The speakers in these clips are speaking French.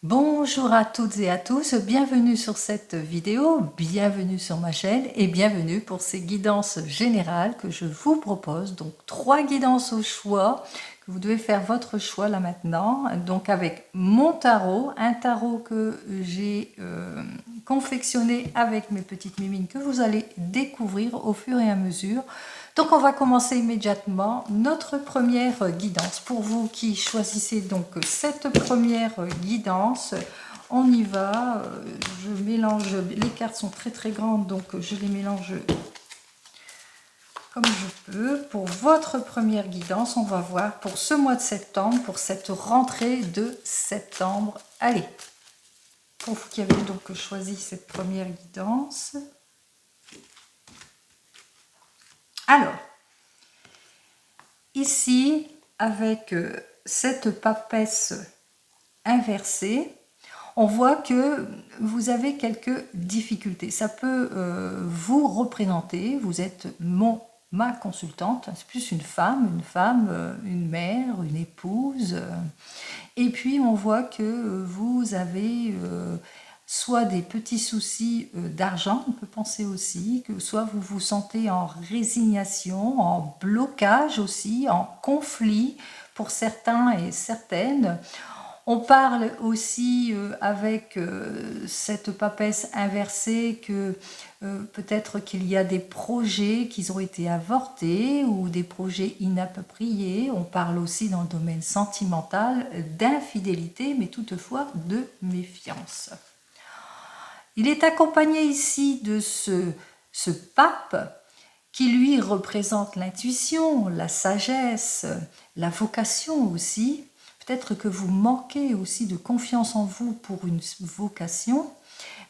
Bonjour à toutes et à tous, bienvenue sur cette vidéo, bienvenue sur ma chaîne et bienvenue pour ces guidances générales que je vous propose. Donc 3 guidances au choix, que vous devez faire votre choix là maintenant. Donc avec mon tarot, un tarot que j'ai confectionné avec mes petites mimines que vous allez découvrir au fur et à mesure. Donc on va commencer immédiatement notre première guidance. Pour vous qui choisissez donc cette première guidance, on y va. Je mélange, les cartes sont très grandes donc je les mélange comme je peux. Pour votre première guidance, on va voir pour ce mois de septembre, pour cette rentrée de septembre. Allez, pour vous qui avez donc choisi cette première guidance. Alors, ici, avec cette papesse inversée, on voit que vous avez quelques difficultés. Ça peut vous représenter, vous êtes ma consultante, c'est plus une femme, une mère, une épouse. Et puis on voit que vous avez soit des petits soucis d'argent, on peut penser aussi, que soit vous vous sentez en résignation, en blocage aussi, en conflit pour certains et certaines. On parle aussi avec cette papesse inversée que peut-être qu'il y a des projets qui ont été avortés ou des projets inappropriés. On parle aussi dans le domaine sentimental d'infidélité, mais toutefois de méfiance. Il est accompagné ici de ce pape qui lui représente l'intuition, la sagesse, la vocation aussi. Peut-être que vous manquez aussi de confiance en vous pour une vocation,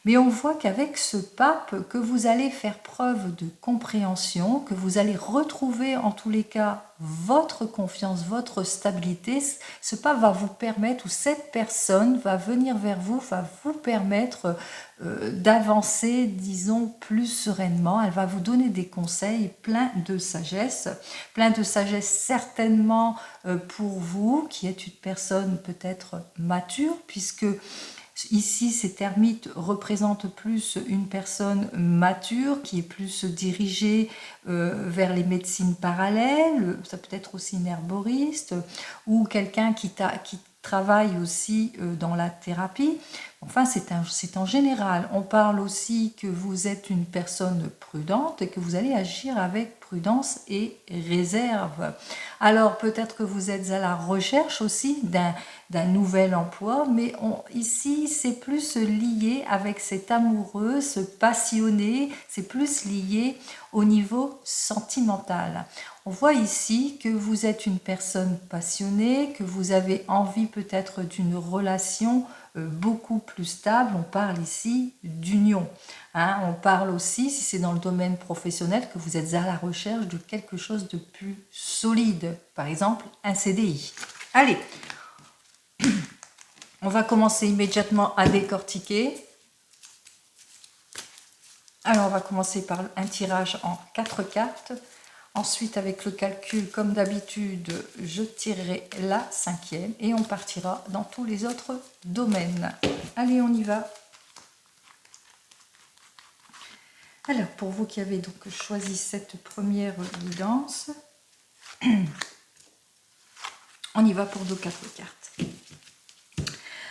mais on voit qu'avec ce pape, que vous allez faire preuve de compréhension, que vous allez retrouver en tous les cas votre confiance, votre stabilité. Ce pape va vous permettre, ou cette personne va venir vers vous, va vous permettre d'avancer, disons, plus sereinement. Elle va vous donner des conseils pleins de sagesse certainement pour vous, qui êtes une personne peut-être mature, puisque ici, ces termites représentent plus une personne mature qui est plus dirigée vers les médecines parallèles. Ça peut être aussi une herboriste ou quelqu'un qui travaille aussi dans la thérapie. Enfin, c'est en général. On parle aussi que vous êtes une personne prudente et que vous allez agir avec prudence et réserve. Alors, peut-être que vous êtes à la recherche aussi d'un nouvel emploi, mais ici, c'est plus lié avec cet amoureux, ce passionné, c'est plus lié au niveau sentimental. On voit ici que vous êtes une personne passionnée, que vous avez envie peut-être d'une relation beaucoup plus stable. On parle ici d'union. Hein, on parle aussi, si c'est dans le domaine professionnel, que vous êtes à la recherche de quelque chose de plus solide. Par exemple, un CDI. Allez, on va commencer immédiatement à décortiquer. Alors, on va commencer par un tirage en 4 cartes. Ensuite, avec le calcul, comme d'habitude, je tirerai la 5e et on partira dans tous les autres domaines. Allez, on y va. Alors, pour vous qui avez donc choisi cette première guidance, on y va pour nos 4 cartes.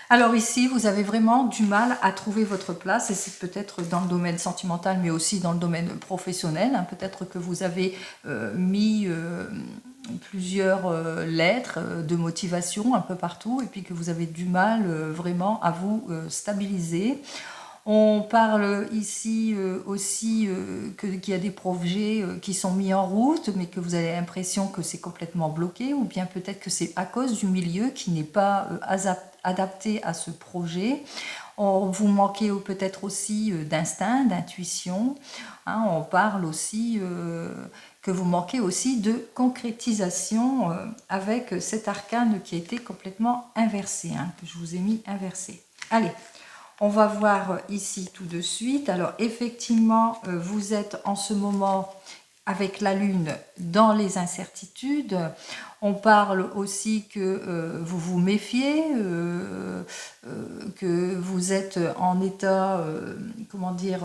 Alors ici, vous avez vraiment du mal à trouver votre place, et c'est peut-être dans le domaine sentimental, mais aussi dans le domaine professionnel. Hein. Peut-être que vous avez mis plusieurs lettres de motivation un peu partout, et puis que vous avez du mal vraiment à vous stabiliser. On parle ici aussi qu'il y a des projets qui sont mis en route, mais que vous avez l'impression que c'est complètement bloqué, ou bien peut-être que c'est à cause du milieu qui n'est pas adapté à ce projet. Vous manquez peut-être aussi d'instinct, d'intuition. Hein, on parle aussi que vous manquez aussi de concrétisation avec cet arcane qui a été complètement inversé, hein, que je vous ai mis inversé. Allez, on va voir ici tout de suite. Alors effectivement, vous êtes en ce moment avec la lune dans les incertitudes. On parle aussi que vous vous méfiez, que vous êtes en état, comment dire,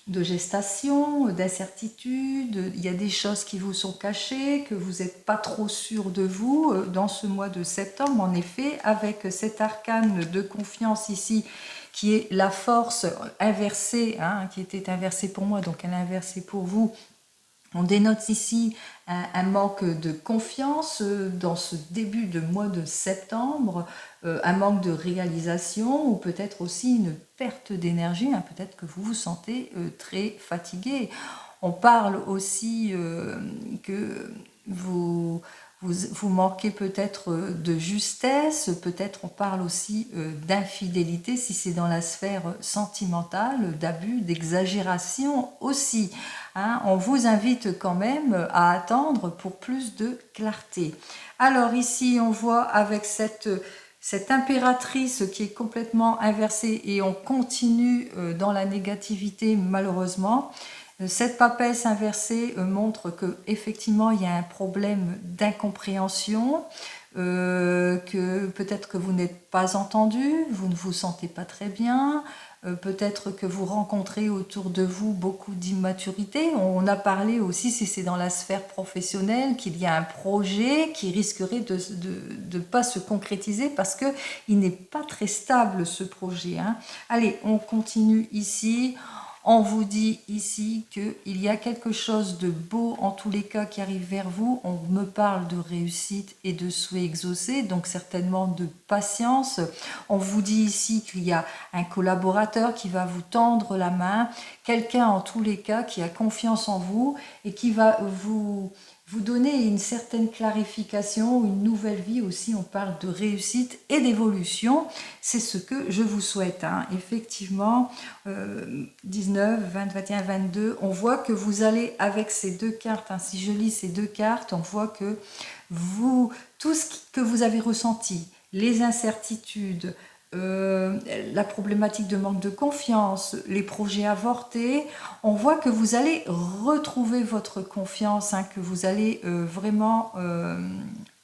de gestation, d'incertitude. Il y a des choses qui vous sont cachées, que vous n'êtes pas trop sûr de vous dans ce mois de septembre. En effet, avec cet arcane de confiance ici, qui est la force inversée, hein, qui était inversée pour moi, donc elle est inversée pour vous. On dénote ici un manque de confiance dans ce début de mois de septembre, un manque de réalisation ou peut-être aussi une perte d'énergie, hein, peut-être que vous vous sentez très fatigué. On parle aussi que vous manquez peut-être de justesse, peut-être on parle aussi d'infidélité si c'est dans la sphère sentimentale, d'abus, d'exagération aussi. Hein. On vous invite quand même à attendre pour plus de clarté. Alors ici on voit avec cette impératrice qui est complètement inversée et on continue dans la négativité malheureusement. Cette papesse inversée montre que effectivement il y a un problème d'incompréhension, que peut-être que vous n'êtes pas entendu, vous ne vous sentez pas très bien, peut-être que vous rencontrez autour de vous beaucoup d'immaturité. On a parlé aussi, si c'est dans la sphère professionnelle, qu'il y a un projet qui risquerait de ne pas se concrétiser parce qu'il n'est pas très stable ce projet. Hein. Allez, on continue ici. On vous dit ici qu'il y a quelque chose de beau en tous les cas qui arrive vers vous. On me parle de réussite et de souhait exaucé, donc certainement de patience. On vous dit ici qu'il y a un collaborateur qui va vous tendre la main, quelqu'un en tous les cas qui a confiance en vous et qui va vous donner une certaine clarification, une nouvelle vie aussi. On parle de réussite et d'évolution. C'est ce que je vous souhaite. Hein. Effectivement, 19, 20, 21, 22, on voit que vous allez avec ces deux cartes, hein, si je lis ces deux cartes, on voit que tout ce que vous avez ressenti, les incertitudes, la problématique de manque de confiance, les projets avortés, on voit que vous allez retrouver votre confiance, hein, que vous allez vraiment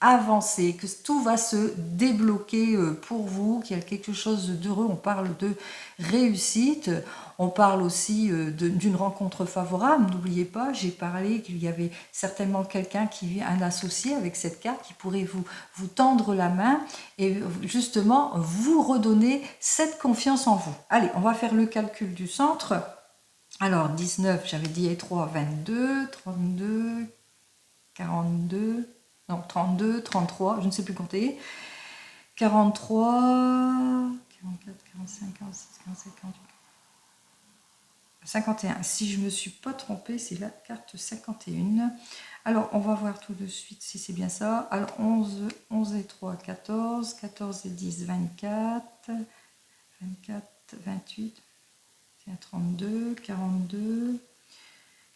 avancer, que tout va se débloquer pour vous, qu'il y a quelque chose d'heureux. On parle de réussite, on parle aussi d'une rencontre favorable. N'oubliez pas, j'ai parlé qu'il y avait certainement quelqu'un un associé avec cette carte qui pourrait vous tendre la main et justement vous redonner cette confiance en vous. Allez, on va faire le calcul du centre. Alors 19, j'avais dit et 3, 22, 32, 42, non 32, 33, je ne sais plus compter, 43, 44, 45, 46, 47, 48, 51. Si je ne me suis pas trompée, c'est la carte 51. Alors, on va voir tout de suite si c'est bien ça. Alors, 11, 11 et 3, 14, 14 et 10, 24, 24, 28, 32, 42,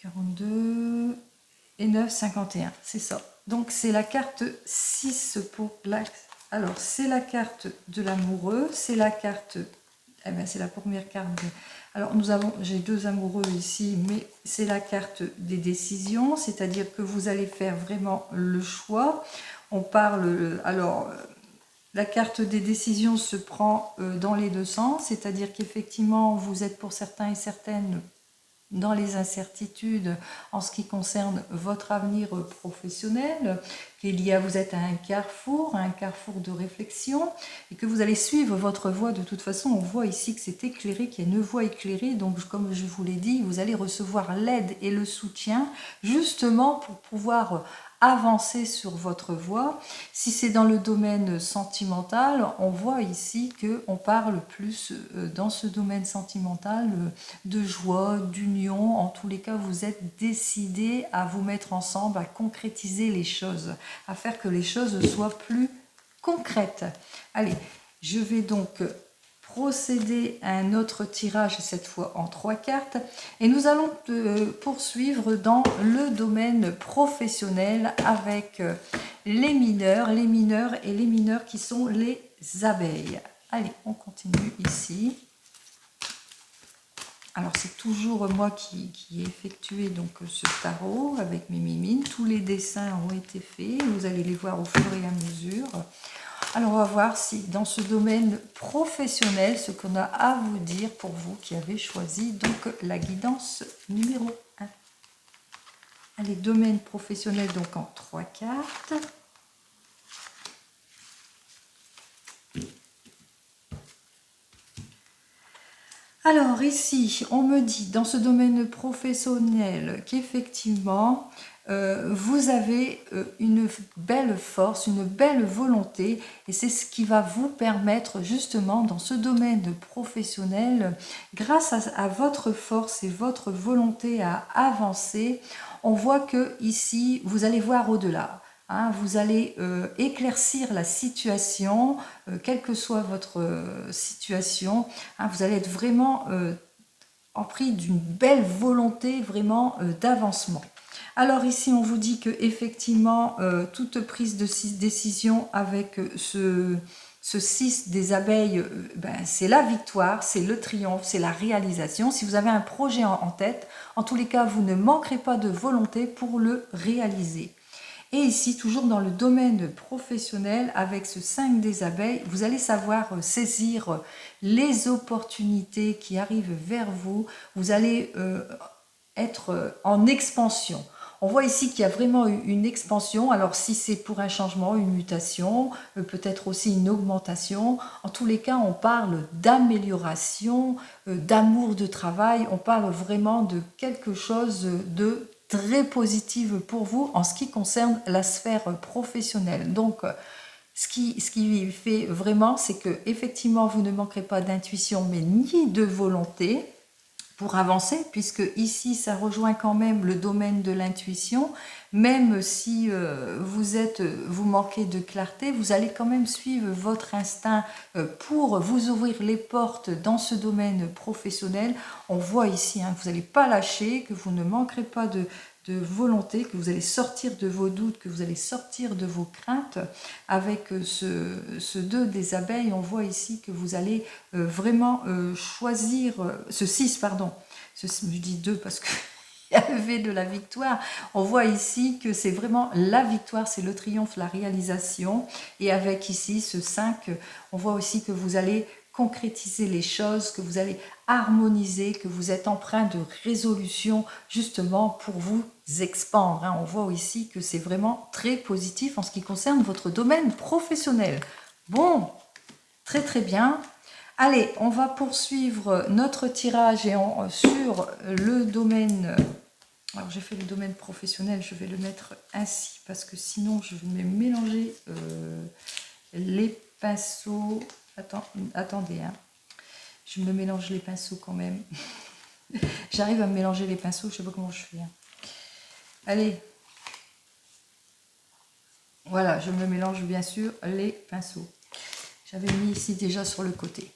42 et 9, 51. C'est ça. Donc, c'est la carte 6 pour l'axe. Alors, c'est la carte de l'amoureux, c'est la carte... Eh bien, c'est la première carte. Alors, j'ai deux amoureux ici, mais c'est la carte des décisions, c'est-à-dire que vous allez faire vraiment le choix. On parle... Alors, la carte des décisions se prend dans les deux sens, c'est-à-dire qu'effectivement, vous êtes pour certains et certaines dans les incertitudes en ce qui concerne votre avenir professionnel, vous êtes à un carrefour de réflexion, et que vous allez suivre votre voie. De toute façon, on voit ici que c'est éclairé, qu'il y a une voie éclairée, donc comme je vous l'ai dit, vous allez recevoir l'aide et le soutien, justement pour pouvoir avancer sur votre voie. Si c'est dans le domaine sentimental, on voit ici qu'on parle plus dans ce domaine sentimental de joie, d'union. En tous les cas, vous êtes décidé à vous mettre ensemble, à concrétiser les choses, à faire que les choses soient plus concrètes. Allez, je vais donc procéder à un autre tirage, cette fois en 3 cartes, et nous allons poursuivre dans le domaine professionnel avec les mineurs qui sont les abeilles. Allez, on continue ici. Alors c'est toujours moi qui ai effectué donc ce tarot avec mes mimines. Tous les dessins ont été faits, vous allez les voir au fur et à mesure. Alors, on va voir si dans ce domaine professionnel, ce qu'on a à vous dire pour vous qui avez choisi donc la guidance numéro 1. Allez, domaine professionnel donc en 3 cartes. Alors ici, on me dit dans ce domaine professionnel qu'effectivement, vous avez une belle force, une belle volonté et c'est ce qui va vous permettre justement dans ce domaine professionnel, grâce à votre force et votre volonté à avancer, on voit que ici, vous allez voir au-delà. Hein, vous allez éclaircir la situation, quelle que soit votre situation. Hein, vous allez être vraiment empris d'une belle volonté vraiment d'avancement. Alors ici, on vous dit que effectivement, toute prise de décision avec ce 6 des abeilles, ben, c'est la victoire, c'est le triomphe, c'est la réalisation. Si vous avez un projet en tête, en tous les cas, vous ne manquerez pas de volonté pour le réaliser. Et ici, toujours dans le domaine professionnel, avec ce 5 des abeilles, vous allez savoir saisir les opportunités qui arrivent vers vous. Vous allez être en expansion. On voit ici qu'il y a vraiment une expansion. Alors si c'est pour un changement, une mutation, peut-être aussi une augmentation. En tous les cas, on parle d'amélioration, d'amour de travail. On parle vraiment de quelque chose de très positive pour vous en ce qui concerne la sphère professionnelle. Donc, ce qui fait vraiment, c'est que effectivement, vous ne manquerez pas d'intuition, mais ni de volonté pour avancer, puisque ici, ça rejoint quand même le domaine de l'intuition. Même si vous manquez de clarté, vous allez quand même suivre votre instinct pour vous ouvrir les portes dans ce domaine professionnel. On voit ici hein, que vous n'allez pas lâcher, que vous ne manquerez pas de volonté, que vous allez sortir de vos doutes, que vous allez sortir de vos craintes. Avec ce 2 des abeilles, on voit ici que vous allez vraiment choisir, ce 6, pardon, je dis 2 parce que il y avait de la victoire. On voit ici que c'est vraiment la victoire, c'est le triomphe, la réalisation. Et avec ici ce 5, on voit aussi que vous allez concrétiser les choses, que vous allez harmoniser, que vous êtes empreint de résolution justement pour vous expandre. On voit ici que c'est vraiment très positif en ce qui concerne votre domaine professionnel. Bon, très très bien. Allez, on va poursuivre notre tirage sur le domaine. Alors j'ai fait le domaine professionnel, je vais le mettre ainsi parce que sinon je vais mélanger les pinceaux. Attendez, hein. Je me mélange les pinceaux quand même. J'arrive à me mélanger les pinceaux, je ne sais pas comment je fais. Hein. Allez. Voilà, je me mélange bien sûr les pinceaux. J'avais mis ici déjà sur le côté.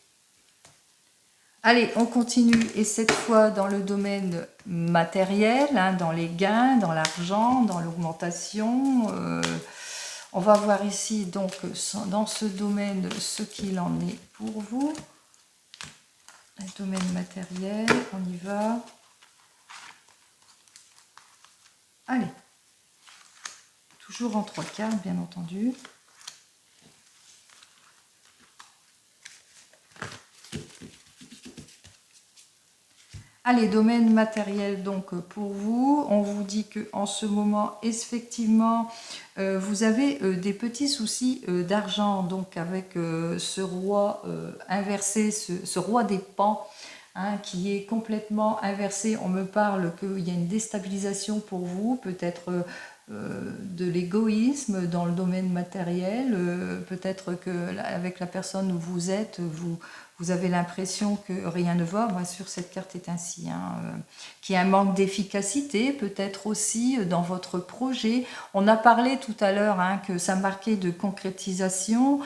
Allez, on continue et cette fois dans le domaine matériel, hein, dans les gains, dans l'argent, dans l'augmentation. On va voir ici donc dans ce domaine ce qu'il en est pour vous. Le domaine matériel, on y va. Allez, toujours en 3 cartes bien entendu. Allez, domaine matériel donc pour vous, on vous dit que en ce moment effectivement vous avez des petits soucis d'argent donc avec ce roi inversé, ce roi des pans hein, qui est complètement inversé. On me parle qu'il y a une déstabilisation pour vous, peut-être de l'égoïsme dans le domaine matériel, peut-être que avec la personne où vous êtes, vous avez l'impression que rien ne va. Bien sûr, cette carte est ainsi. Hein, qu'il y a un manque d'efficacité, peut-être aussi dans votre projet. On a parlé tout à l'heure hein, que ça marquait de concrétisation,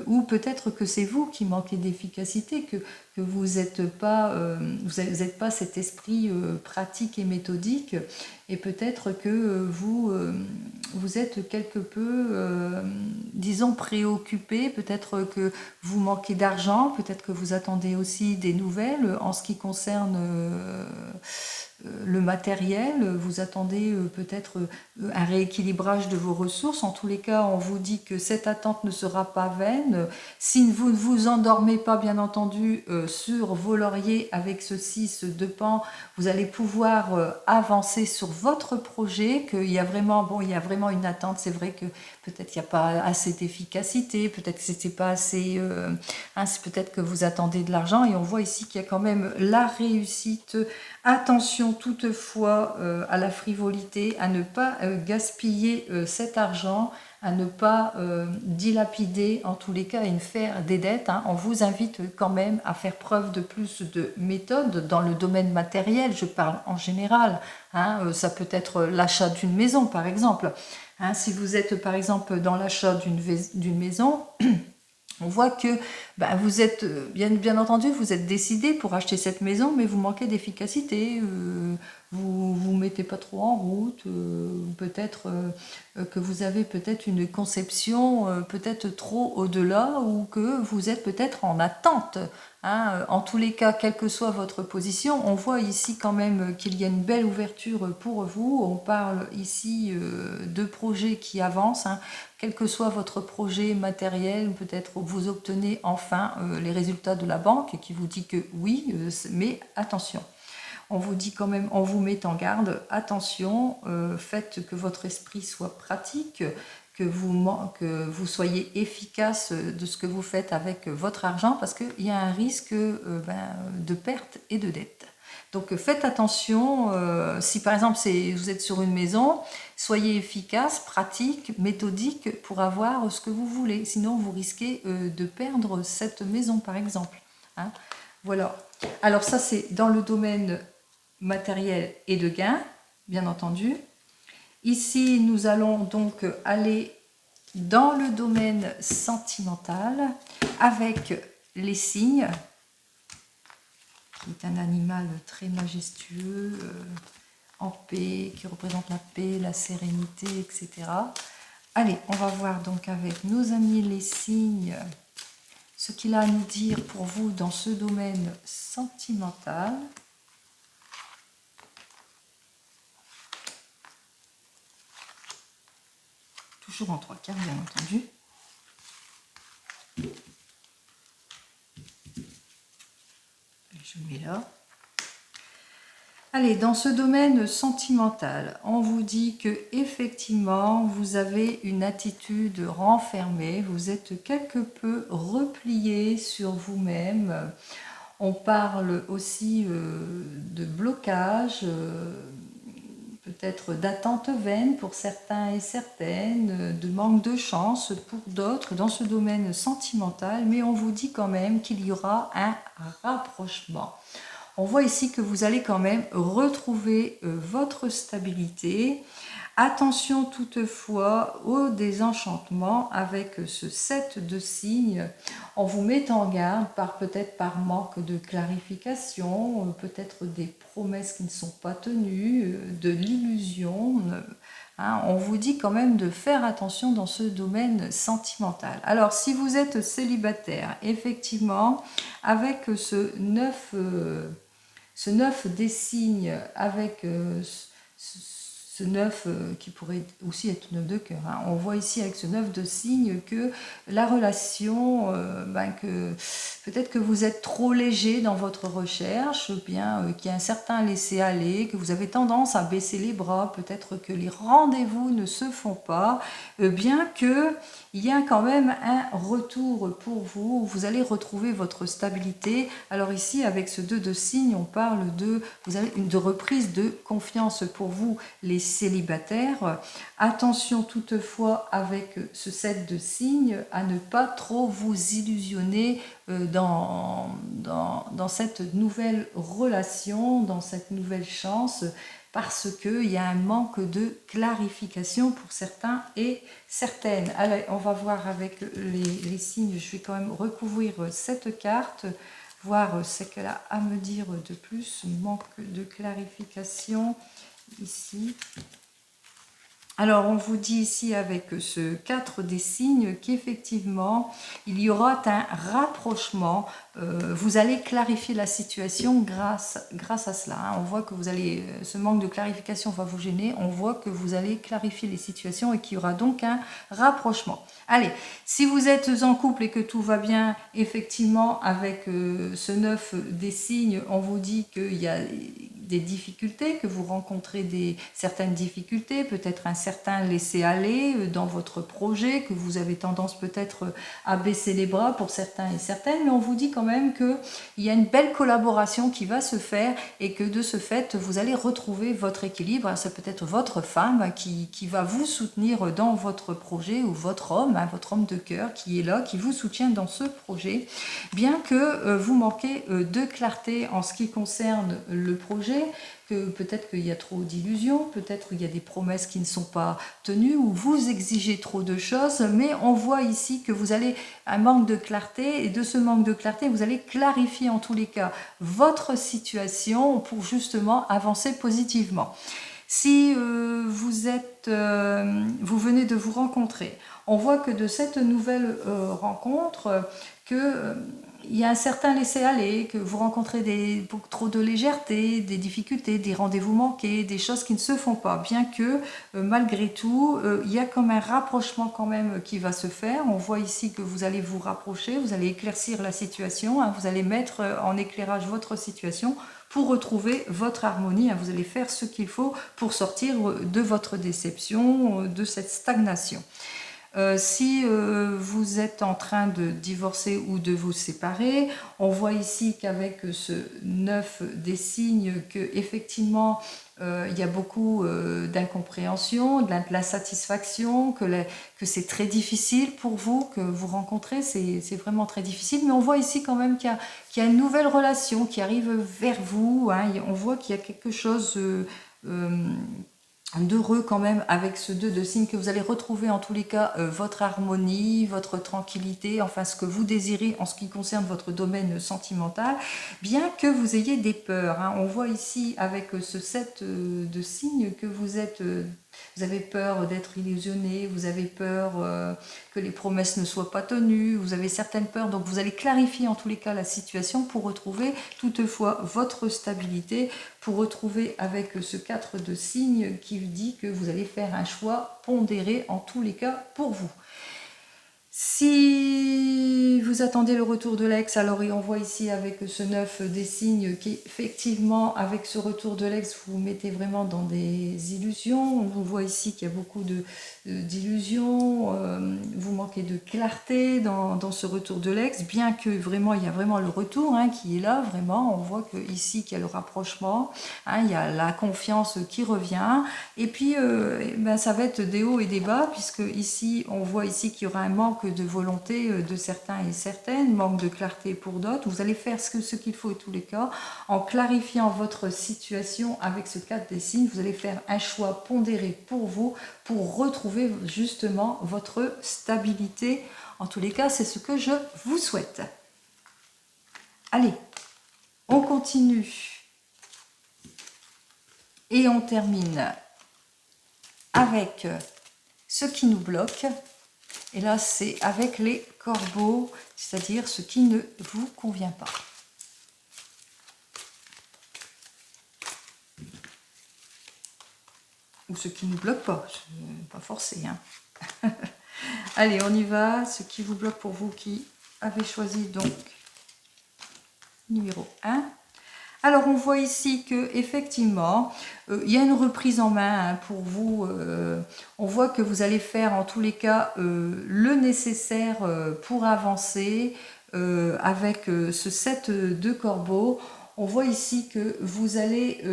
ou peut-être que c'est vous qui manquez d'efficacité, que vous n'êtes pas, pas cet esprit pratique et méthodique, et peut-être que vous êtes quelque peu, disons, préoccupé, peut-être que vous manquez d'argent, peut-être que vous attendez aussi des nouvelles en ce qui concerne le matériel, vous attendez peut-être un rééquilibrage de vos ressources. En tous les cas, on vous dit que cette attente ne sera pas vaine. Si vous ne vous endormez pas, bien entendu, sur vos lauriers avec ce 6 de pan, vous allez pouvoir avancer sur votre projet, qu'il y a vraiment, bon, il y a vraiment une attente. C'est vrai que peut-être il n'y a pas assez d'efficacité, peut-être que c'était pas assez, c'est peut-être que vous attendez de l'argent, et on voit ici qu'il y a quand même la réussite. Attention toutefois à la frivolité, à ne pas gaspiller cet argent, à ne pas dilapider en tous les cas et faire des dettes. On vous invite quand même à faire preuve de plus de méthode dans le domaine matériel, je parle en général. Ça peut être l'achat d'une maison par exemple. Si vous êtes par exemple dans l'achat d'une maison, on voit que vous êtes, bien entendu, vous êtes décidé pour acheter cette maison, mais vous manquez d'efficacité, vous vous mettez pas trop en route, peut-être que vous avez peut-être une conception peut-être trop au-delà, ou que vous êtes peut-être en attente. En tous les cas, quelle que soit votre position, on voit ici quand même qu'il y a une belle ouverture pour vous. On parle ici de projets qui avancent. Quel que soit votre projet matériel, peut-être vous obtenez enfin les résultats de la banque qui vous dit que oui, mais attention. On vous dit quand même, on vous met en garde, attention, faites que votre esprit soit pratique, que vous soyez efficace de ce que vous faites avec votre argent, parce qu'il y a un risque de perte et de dette. Donc faites attention, si par exemple vous êtes sur une maison, soyez efficace, pratique, méthodique pour avoir ce que vous voulez. Sinon vous risquez de perdre cette maison par exemple. Voilà. Alors ça c'est dans le domaine matériel et de gain, bien entendu. Ici, nous allons donc aller dans le domaine sentimental avec les cygnes, qui est un animal très majestueux, en paix, qui représente la paix, la sérénité, etc. Allez, on va voir donc avec nos amis les cygnes ce qu'il a à nous dire pour vous dans ce domaine sentimental. Toujours en 3/4, bien entendu. Je mets là. Allez, dans ce domaine sentimental, on vous dit que effectivement, vous avez une attitude renfermée, vous êtes quelque peu replié sur vous-même. On parle aussi de blocage, peut-être d'attente vaine pour certains et certaines, de manque de chance pour d'autres dans ce domaine sentimental, mais on vous dit quand même qu'il y aura un rapprochement. On voit ici que vous allez quand même retrouver votre stabilité. Attention toutefois au désenchantement avec ce 7 de cygne. On vous met en garde peut-être par manque de clarification, peut-être des promesses qui ne sont pas tenues, de l'illusion. On vous dit quand même de faire attention dans ce domaine sentimental. Alors si vous êtes célibataire, effectivement, avec ce 9 des cygnes, avec ce 9 qui pourrait aussi être 9 de cœur. On voit ici avec ce 9 de cygne que la relation, que peut-être que vous êtes trop léger dans votre recherche, bien qu'il y a un certain laisser-aller, que vous avez tendance à baisser les bras, peut-être que les rendez-vous ne se font pas, bien que il y a quand même un retour pour vous, vous allez retrouver votre stabilité. Alors ici, avec ce 2 de cygne, on parle vous avez une reprise de confiance pour vous, les célibataires. Attention toutefois avec ce 7 de cygne à ne pas trop vous illusionner dans cette nouvelle relation, dans cette nouvelle chance, parce qu'il y a un manque de clarification pour certains et certaines. Allez, on va voir avec les signes, je vais quand même recouvrir cette carte, voir ce qu'elle a à me dire de plus, manque de clarification ici. Alors, on vous dit ici avec ce 4 des signes qu'effectivement, il y aura un rapprochement. Vous allez clarifier la situation grâce à cela. Hein. On voit que vous allez, ce manque de clarification va vous gêner. On voit que vous allez clarifier les situations et qu'il y aura donc un rapprochement. Allez, si vous êtes en couple et que tout va bien, effectivement, avec ce 9 des signes, on vous dit qu'il y a des difficultés, que vous rencontrez certaines difficultés, peut-être un certain laisser-aller dans votre projet, que vous avez tendance peut-être à baisser les bras pour certains et certaines, mais on vous dit quand même qu'il y a une belle collaboration qui va se faire et que de ce fait, vous allez retrouver votre équilibre. C'est peut-être votre femme qui va vous soutenir dans votre projet ou votre homme de cœur qui est là, qui vous soutient dans ce projet, bien que vous manquez de clarté en ce qui concerne le projet, que peut-être qu'il y a trop d'illusions, peut-être qu'il y a des promesses qui ne sont pas tenues ou vous exigez trop de choses, mais on voit ici que vous allez un manque de clarté et de ce manque de clarté, vous allez clarifier en tous les cas votre situation pour justement avancer positivement. Si vous venez de vous rencontrer, on voit que de cette nouvelle rencontre, il y a un certain laisser-aller, que vous rencontrez trop de légèreté, des difficultés, des rendez-vous manqués, des choses qui ne se font pas, bien que malgré tout, il y a comme un rapprochement quand même qui va se faire. On voit ici que vous allez vous rapprocher, vous allez éclaircir la situation, hein, vous allez mettre en éclairage votre situation pour retrouver votre harmonie. Hein, vous allez faire ce qu'il faut pour sortir de votre déception, de cette stagnation. Si vous êtes en train de divorcer ou de vous séparer, on voit ici qu'avec ce 9 des signes que effectivement il y a beaucoup d'incompréhension, de l'insatisfaction, que c'est très difficile pour vous, que vous rencontrez, c'est vraiment très difficile. Mais on voit ici quand même qu'il y a une nouvelle relation qui arrive vers vous. Hein, on voit qu'il y a quelque chose d'heureux quand même avec ce 2 de signes, que vous allez retrouver en tous les cas votre harmonie, votre tranquillité, enfin ce que vous désirez en ce qui concerne votre domaine sentimental, bien que vous ayez des peurs. Hein. On voit ici avec ce 7 de signes que vous avez peur d'être illusionné, vous avez peur que les promesses ne soient pas tenues, vous avez certaines peurs, donc vous allez clarifier en tous les cas la situation pour retrouver toutefois votre stabilité, pour retrouver avec ce 4 de signes qui dit que vous allez faire un choix pondéré en tous les cas pour vous. Si vous attendez le retour de l'ex, alors on voit ici avec ce 9 des signes qu'effectivement avec ce retour de l'ex, vous vous mettez vraiment dans des illusions. On voit ici qu'il y a beaucoup d'illusions, vous manquez de clarté dans ce retour de l'ex, bien que vraiment il y a vraiment le retour hein, qui est là, vraiment. On voit que ici qu'il y a le rapprochement, hein, il y a la confiance qui revient, et puis ça va être des hauts et des bas, puisque ici on voit ici qu'il y aura un manque de volonté de certains et certaines, manque de clarté pour d'autres. Vous allez faire ce qu'il faut en tous les cas, en clarifiant votre situation avec ce 4 des signes. Vous allez faire un choix pondéré pour vous, pour retrouver justement votre stabilité. En tous les cas, c'est ce que je vous souhaite. Allez, on continue. Et on termine avec ce qui nous bloque. Et là, c'est avec les corbeaux, c'est-à-dire ce qui ne vous convient pas. Ou ce qui ne nous bloque pas, pas forcé. Hein. Allez, on y va. Ce qui vous bloque pour vous qui avez choisi donc numéro 1. Alors, on voit ici que effectivement, il y a une reprise en main hein, pour vous. On voit que vous allez faire en tous les cas le nécessaire pour avancer avec ce 7 de corbeaux. On voit ici que vous allez,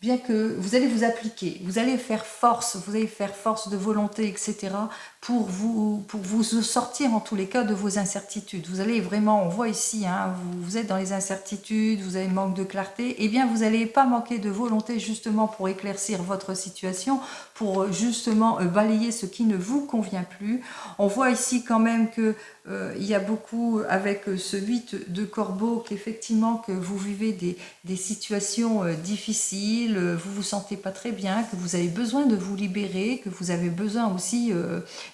bien que vous allez vous appliquer, vous allez faire force de volonté, etc. pour vous sortir en tous les cas de vos incertitudes. Vous allez vraiment, on voit ici, hein, vous êtes dans les incertitudes, vous avez manque de clarté, et bien vous n'allez pas manquer de volonté justement pour éclaircir votre situation, pour justement balayer ce qui ne vous convient plus. On voit ici quand même que il y a beaucoup avec ce 8 de corbeau qu'effectivement que vous vivez des situations difficiles, vous vous sentez pas très bien, que vous avez besoin de vous libérer, que vous avez besoin aussi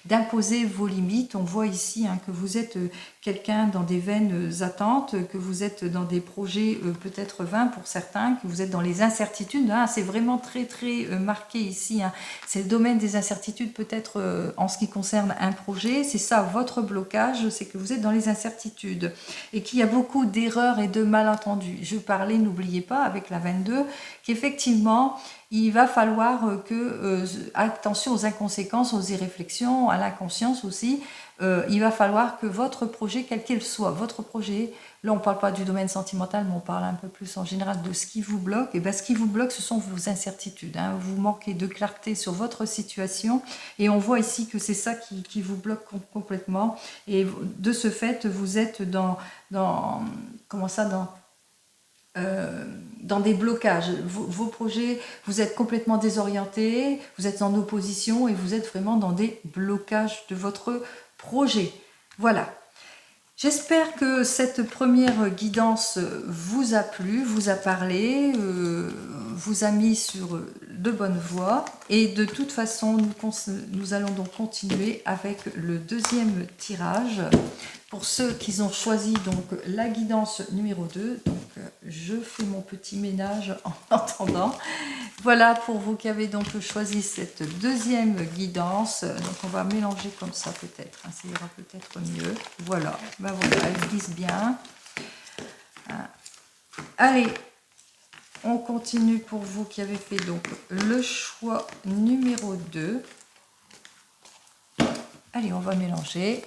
d'imposer vos limites. On voit ici que vous êtes quelqu'un dans des vaines attentes, que vous êtes dans des projets peut-être vains pour certains, que vous êtes dans les incertitudes. C'est vraiment très très marqué ici. C'est le domaine des incertitudes peut-être en ce qui concerne un projet. C'est ça votre blocage, c'est que vous êtes dans les incertitudes et qu'il y a beaucoup d'erreurs et de malentendus. Je parlais, n'oubliez pas, avec la 22, qu'effectivement, il va falloir que, attention aux inconséquences, aux irréflexions, à l'inconscience aussi, il va falloir que votre projet, quel qu'il soit, votre projet, là on ne parle pas du domaine sentimental, mais on parle un peu plus en général de ce qui vous bloque, et bien ce qui vous bloque, ce sont vos incertitudes. Vous manquez de clarté sur votre situation, et on voit ici que c'est ça qui vous bloque complètement, et de ce fait, vous êtes comment ça, dans des blocages. Vos projets, vous êtes complètement désorientés, vous êtes en opposition et vous êtes vraiment dans des blocages de votre projet. Voilà. J'espère que cette première guidance vous a plu, vous a parlé, vous a mis sur de bonnes voies. Et de toute façon, nous allons donc continuer avec le deuxième tirage. Pour ceux qui ont choisi donc la guidance numéro 2, donc je fais mon petit ménage en attendant. Voilà pour vous qui avez donc choisi cette deuxième guidance. Donc on va mélanger comme ça peut-être, ça ira peut-être mieux. Voilà, ben voilà, elle glisse bien. Allez, on continue pour vous qui avez fait donc le choix numéro 2. Allez, on va mélanger.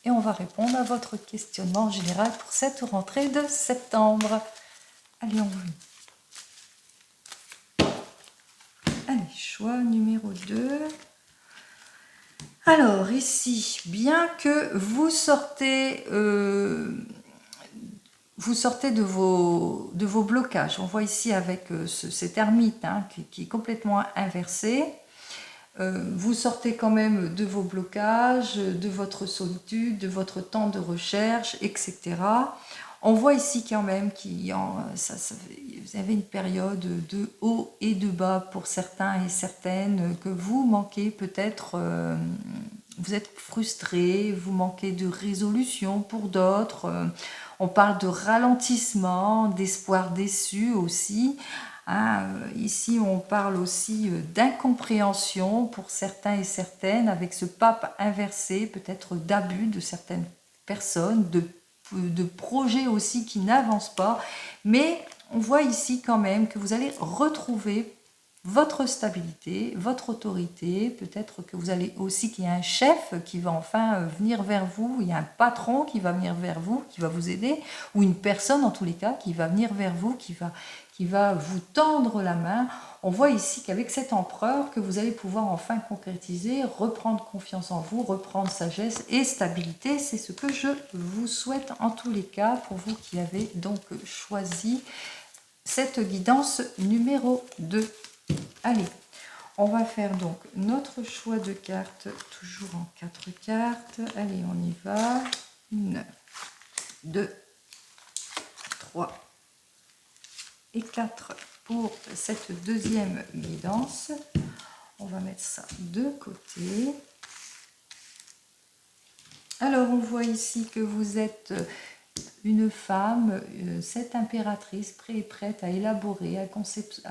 Et on va répondre à votre questionnement général pour cette rentrée de septembre. Allez, on va. Allez, choix numéro 2. Alors, ici, bien que vous sortez de vos blocages, on voit ici avec cet ermite qui est complètement inversé. Vous sortez quand même de vos blocages, de votre solitude, de votre temps de recherche, etc. On voit ici quand même vous avez une période de haut et de bas pour certains et certaines, que vous manquez peut-être, vous êtes frustré, vous manquez de résolution pour d'autres. On parle de ralentissement, d'espoir déçu aussi. Ici, on parle aussi d'incompréhension pour certains et certaines, avec ce pape inversé, peut-être d'abus de certaines personnes, de projets aussi qui n'avancent pas. Mais on voit ici quand même que vous allez retrouver votre stabilité, votre autorité. Peut-être que vous allez aussi qu'il y a un chef qui va enfin venir vers vous, il y a un patron qui va venir vers vous, qui va vous aider, ou une personne en tous les cas qui va venir vers vous, qui va vous tendre la main. On voit ici qu'avec cet empereur, que vous allez pouvoir enfin concrétiser, reprendre confiance en vous, reprendre sagesse et stabilité. C'est ce que je vous souhaite en tous les cas pour vous qui avez donc choisi cette guidance numéro 2. Allez, on va faire donc notre choix de cartes, toujours en 4 cartes. Allez, on y va. 1, 2, 3 et 4 pour cette deuxième guidance. On va mettre ça de côté. Alors, on voit ici que vous êtes une femme, cette impératrice prête à élaborer, à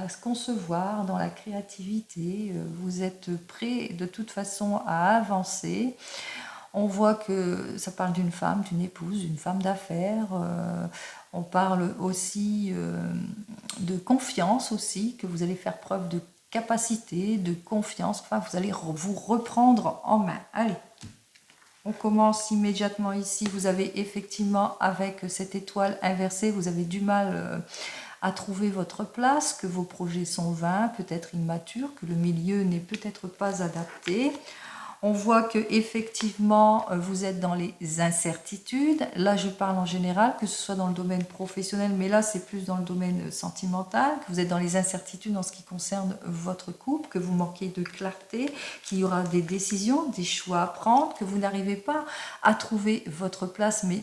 se concevoir dans la créativité. Vous êtes prêt de toute façon à avancer. On voit que ça parle d'une femme, d'une épouse, d'une femme d'affaires. On parle aussi de confiance aussi, que vous allez faire preuve de capacité, de confiance. Enfin, vous allez vous reprendre en main. Allez. On commence immédiatement ici. Vous avez effectivement, avec cette étoile inversée, vous avez du mal à trouver votre place, que vos projets sont vains, peut-être immatures, que le milieu n'est peut-être pas adapté. On voit que effectivement vous êtes dans les incertitudes. Là, je parle en général, que ce soit dans le domaine professionnel, mais là, c'est plus dans le domaine sentimental, que vous êtes dans les incertitudes en ce qui concerne votre couple, que vous manquez de clarté, qu'il y aura des décisions, des choix à prendre, que vous n'arrivez pas à trouver votre place, mais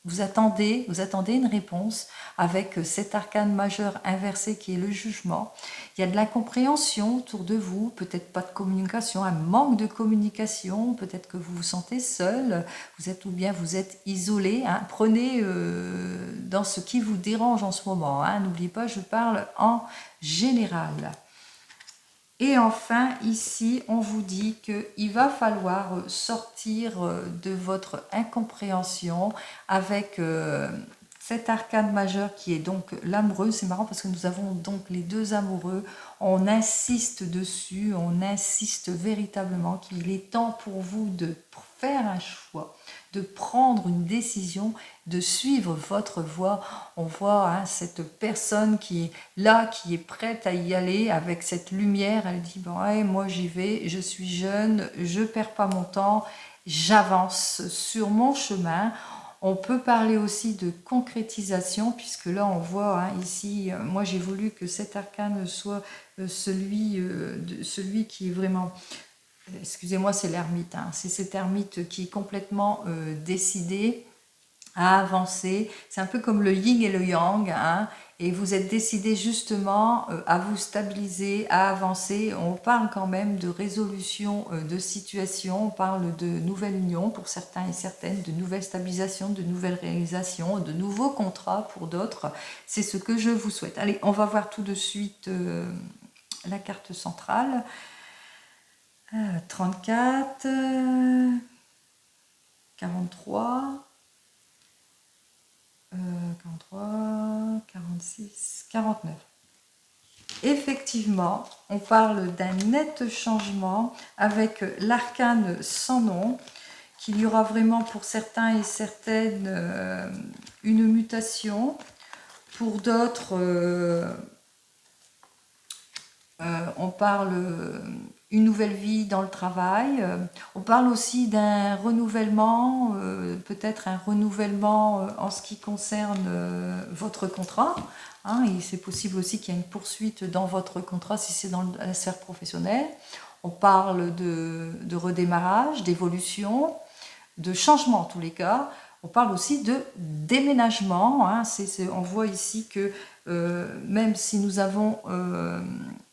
vous attendez une réponse avec cet arcane majeur inversé qui est le jugement. Il y a de l'incompréhension autour de vous, peut-être pas de communication, un manque de communication, peut-être que vous vous sentez seul, vous êtes ou bien vous êtes isolé. Hein. Prenez dans ce qui vous dérange en ce moment. Hein. N'oubliez pas, je parle en général. Et enfin, ici, on vous dit qu'il va falloir sortir de votre incompréhension avec cet arcane majeur qui est donc l'amoureux. C'est marrant parce que nous avons donc les deux amoureux. On insiste dessus, on insiste véritablement qu'il est temps pour vous de faire un choix, de prendre une décision, de suivre votre voie. On voit hein, cette personne qui est là, qui est prête à y aller avec cette lumière. Elle dit, bon, ouais, moi j'y vais, je suis jeune, je perds pas mon temps, j'avance sur mon chemin. On peut parler aussi de concrétisation, puisque là on voit hein, ici, moi j'ai voulu que cet arcane soit celui qui est vraiment... Excusez-moi, c'est l'ermite. Hein. C'est cet ermite qui est complètement décidé à avancer. C'est un peu comme le yin et le yang. Hein. Et vous êtes décidé justement à vous stabiliser, à avancer. On parle quand même de résolution de situation. On parle de nouvelles unions pour certains et certaines, de nouvelles stabilisations, de nouvelles réalisations, de nouveaux contrats pour d'autres. C'est ce que je vous souhaite. Allez, on va voir tout de suite la carte centrale. 34, 43, 46, 49. Effectivement, on parle d'un net changement avec l'arcane sans nom, qu'il y aura vraiment pour certains et certaines une mutation, pour d'autres on parle une nouvelle vie dans le travail, on parle aussi d'un renouvellement, peut-être un renouvellement en ce qui concerne votre contrat, hein, et c'est possible aussi qu'il y ait une poursuite dans votre contrat si c'est dans la sphère professionnelle. On parle de redémarrage, d'évolution, de changement en tous les cas. On parle aussi de déménagement. Hein. On voit ici que même si nous avons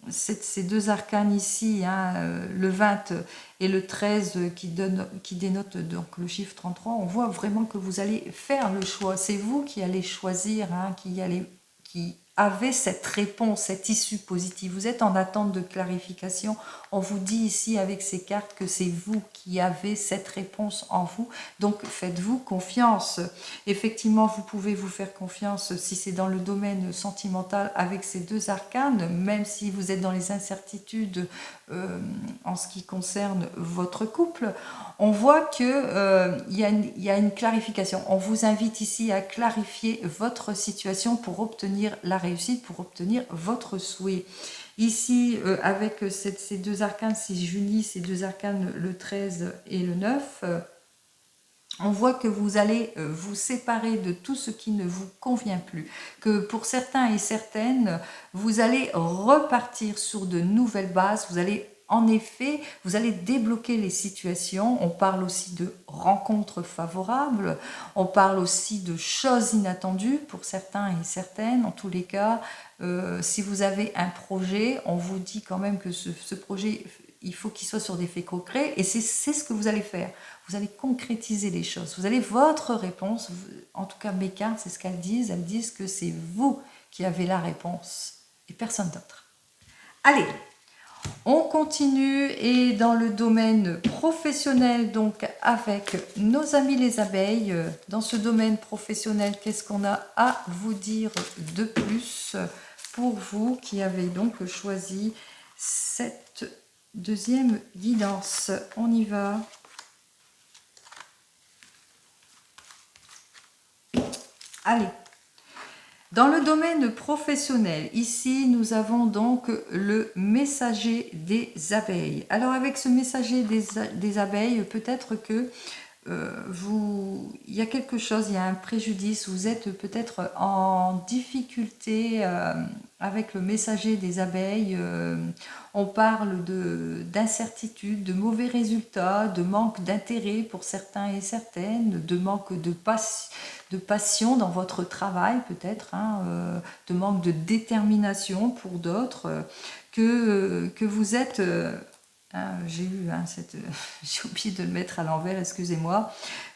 ces deux arcanes ici, hein, le 20 et le 13 qui dénotent donc le chiffre 33, on voit vraiment que vous allez faire le choix. C'est vous qui allez choisir, hein, qui avez cette réponse, cette issue positive. Vous êtes en attente de clarification. On vous dit ici avec ces cartes que c'est vous qui avez cette réponse en vous. Donc faites-vous confiance. Effectivement, vous pouvez vous faire confiance si c'est dans le domaine sentimental avec ces deux arcanes, même si vous êtes dans les incertitudes en ce qui concerne votre couple. On voit qu'il y a une clarification. On vous invite ici à clarifier votre situation pour obtenir la réussite, pour obtenir votre souhait. Ici, avec ces deux arcanes, si j'unis ces deux arcanes, le 13 et le 9, on voit que vous allez vous séparer de tout ce qui ne vous convient plus. Que pour certains et certaines, vous allez repartir sur de nouvelles bases. Vous allez en effet, vous allez débloquer les situations. On parle aussi de rencontres favorables. On parle aussi de choses inattendues pour certains et certaines. En tous les cas, si vous avez un projet, on vous dit quand même que ce projet, il faut qu'il soit sur des faits concrets. Et c'est ce que vous allez faire. Vous allez concrétiser les choses. Vous avez votre réponse. En tout cas, mes cartes, c'est ce qu'elles disent. Elles disent que c'est vous qui avez la réponse et personne d'autre. Allez, on continue et dans le domaine professionnel, donc avec nos amis les abeilles, dans ce domaine professionnel, qu'est-ce qu'on a à vous dire de plus pour vous qui avez donc choisi cette deuxième guidance? On y va. Allez. Dans le domaine professionnel, ici, nous avons donc le messager des abeilles. Alors, avec ce messager des abeilles, peut-être que il y a quelque chose, il y a un préjudice, vous êtes peut-être en difficulté avec le messager des abeilles. On parle d'incertitude, de mauvais résultats, de manque d'intérêt pour certains et certaines, de manque de passion dans votre travail peut-être, hein, de manque de détermination pour d'autres, que vous êtes... ah, j'ai eu j'ai oublié de le mettre à l'envers, excusez-moi.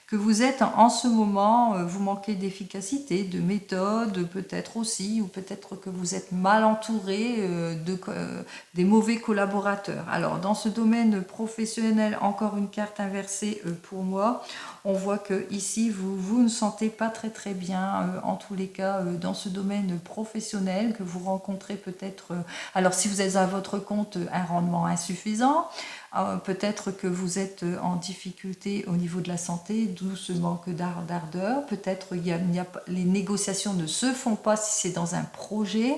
Que vous êtes en ce moment, vous manquez d'efficacité, de méthode, peut-être aussi, ou peut-être que vous êtes mal entouré des mauvais collaborateurs. Alors, dans ce domaine professionnel, encore une carte inversée pour moi. On voit que ici vous ne sentez pas très bien, en tous les cas, dans ce domaine professionnel, que vous rencontrez peut-être, alors si vous êtes à votre compte, un rendement insuffisant, peut-être que vous êtes en difficulté au niveau de la santé, d'où ce manque d'ardeur. Peut-être les négociations ne se font pas si c'est dans un projet.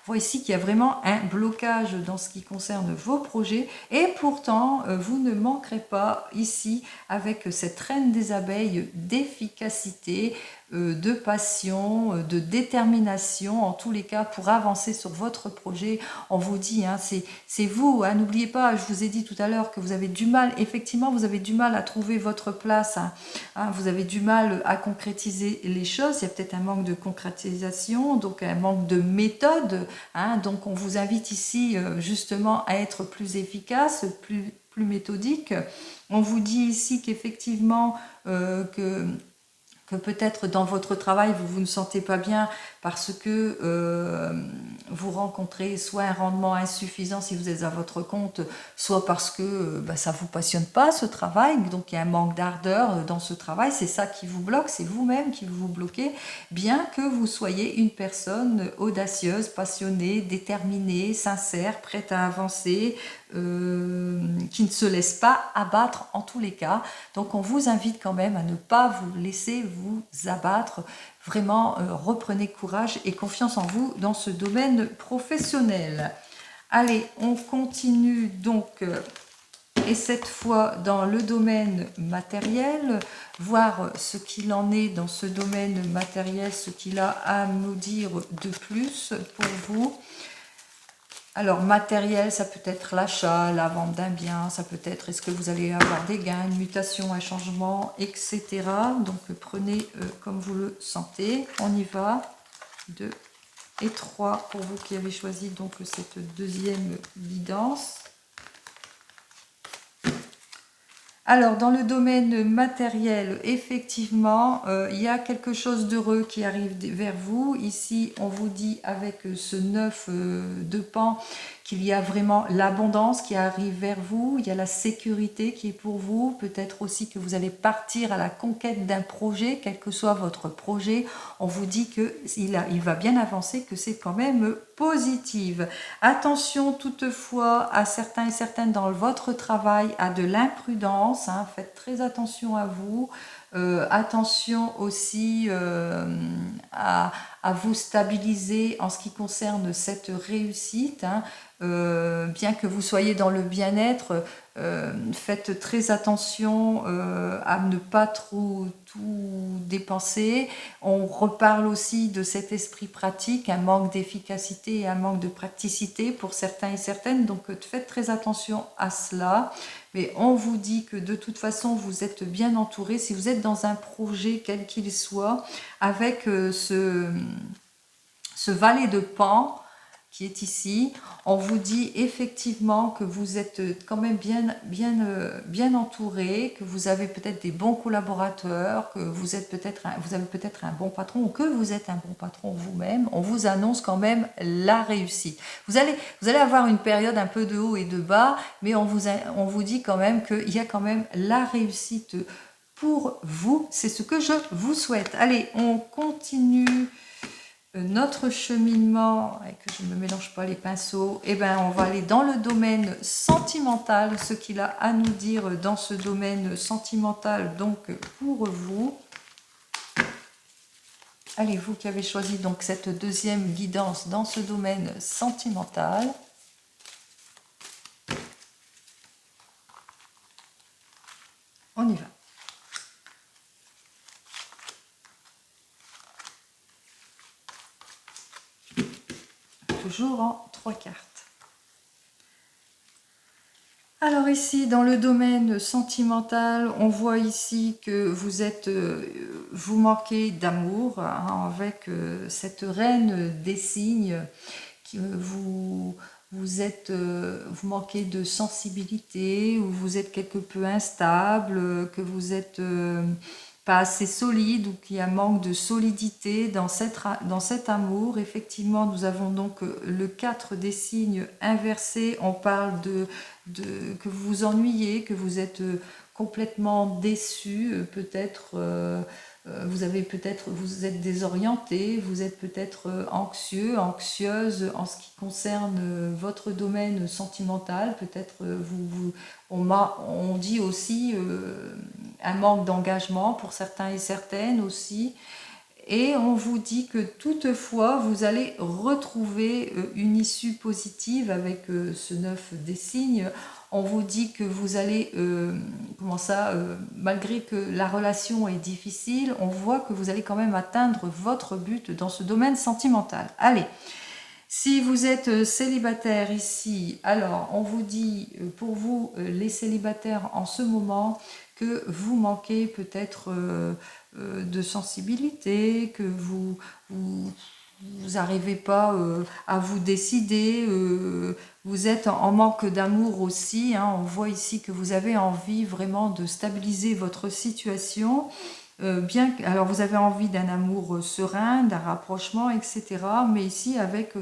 On voit ici qu'il y a vraiment un blocage dans ce qui concerne vos projets. Et pourtant, vous ne manquerez pas ici, avec cette reine des abeilles, d'efficacité, de passion, de détermination, en tous les cas, pour avancer sur votre projet. On vous dit, hein, c'est vous, hein, n'oubliez pas, je vous ai dit tout à l'heure que vous avez du mal, effectivement, vous avez du mal à trouver votre place, hein, hein, vous avez du mal à concrétiser les choses, il y a peut-être un manque de concrétisation, donc un manque de méthode, hein, donc on vous invite ici justement à être plus efficace, plus méthodique. On vous dit ici qu'effectivement, que peut-être dans votre travail, vous ne sentez pas bien parce que vous rencontrez soit un rendement insuffisant si vous êtes à votre compte, soit parce que ça ne vous passionne pas ce travail, donc il y a un manque d'ardeur dans ce travail, c'est ça qui vous bloque, c'est vous-même qui vous bloquez, bien que vous soyez une personne audacieuse, passionnée, déterminée, sincère, prête à avancer, qui ne se laisse pas abattre en tous les cas. Donc on vous invite quand même à ne pas vous laisser vous abattre. Vraiment, reprenez courage et confiance en vous dans ce domaine professionnel. Allez, on continue donc, et cette fois dans le domaine matériel, voir ce qu'il en est dans ce domaine matériel, ce qu'il a à nous dire de plus pour vous. Alors, matériel, ça peut être l'achat, la vente d'un bien, ça peut être est-ce que vous allez avoir des gains, une mutation, un changement, etc. Donc, prenez comme vous le sentez. On y va. 2 et 3 pour vous qui avez choisi donc cette deuxième guidance. Alors, dans le domaine matériel, effectivement, il y a quelque chose d'heureux qui arrive vers vous. Ici, on vous dit avec ce 9 de pan qu'il y a vraiment l'abondance qui arrive vers vous. Il y a la sécurité qui est pour vous. Peut-être aussi que vous allez partir à la conquête d'un projet, quel que soit votre projet. On vous dit qu'il va bien avancer, que c'est quand même positive. Attention toutefois à certains et certaines dans votre travail, à de l'imprudence, hein, faites très attention à vous. Attention aussi à vous stabiliser en ce qui concerne cette réussite, hein. Bien que vous soyez dans le bien-être, faites très attention à ne pas trop tout dépenser. On reparle aussi de cet esprit pratique, un manque d'efficacité et un manque de praticité pour certains et certaines, donc faites très attention à cela. Mais on vous dit que de toute façon, vous êtes bien entouré. Si vous êtes dans un projet, quel qu'il soit, avec ce valet de Pan qui est ici, on vous dit effectivement que vous êtes quand même bien entouré, que vous avez peut-être des bons collaborateurs, que vous avez peut-être un bon patron, ou que vous êtes un bon patron vous-même. On vous annonce quand même la réussite. Vous allez avoir une période un peu de haut et de bas, mais on vous dit quand même qu'il y a quand même la réussite pour vous. C'est ce que je vous souhaite. Allez, on continue notre cheminement, et que je ne me mélange pas les pinceaux. Eh ben, on va aller dans le domaine sentimental, ce qu'il a à nous dire dans ce domaine sentimental, donc pour vous. Allez, vous qui avez choisi donc cette deuxième guidance dans ce domaine sentimental, on y va. Toujours en 3 cartes. Alors ici, dans le domaine sentimental, on voit ici que vous manquez d'amour, hein, avec cette reine des signes, vous manquez de sensibilité, ou vous êtes quelque peu instable, que vous êtes pas assez solide, ou qu'il y a un manque de solidité dans cet amour. Effectivement, nous avons donc le 4 des signes inversés. On parle que vous vous ennuyez, que vous êtes complètement déçu, peut-être vous êtes désorienté, vous êtes peut-être anxieux, anxieuse en ce qui concerne votre domaine sentimental. Peut-être on dit aussi un manque d'engagement pour certains et certaines aussi. Et on vous dit que toutefois, vous allez retrouver une issue positive avec ce 9 des signes. On vous dit que vous allez, malgré que la relation est difficile, on voit que vous allez quand même atteindre votre but dans ce domaine sentimental. Allez, si vous êtes célibataire ici, alors on vous dit pour vous, les célibataires en ce moment, que vous manquez peut-être de sensibilité, que vous n'arrivez pas à vous décider, vous êtes en manque d'amour aussi, hein. On voit ici que vous avez envie vraiment de stabiliser votre situation. Alors vous avez envie d'un amour serein, d'un rapprochement, etc. Mais ici, avec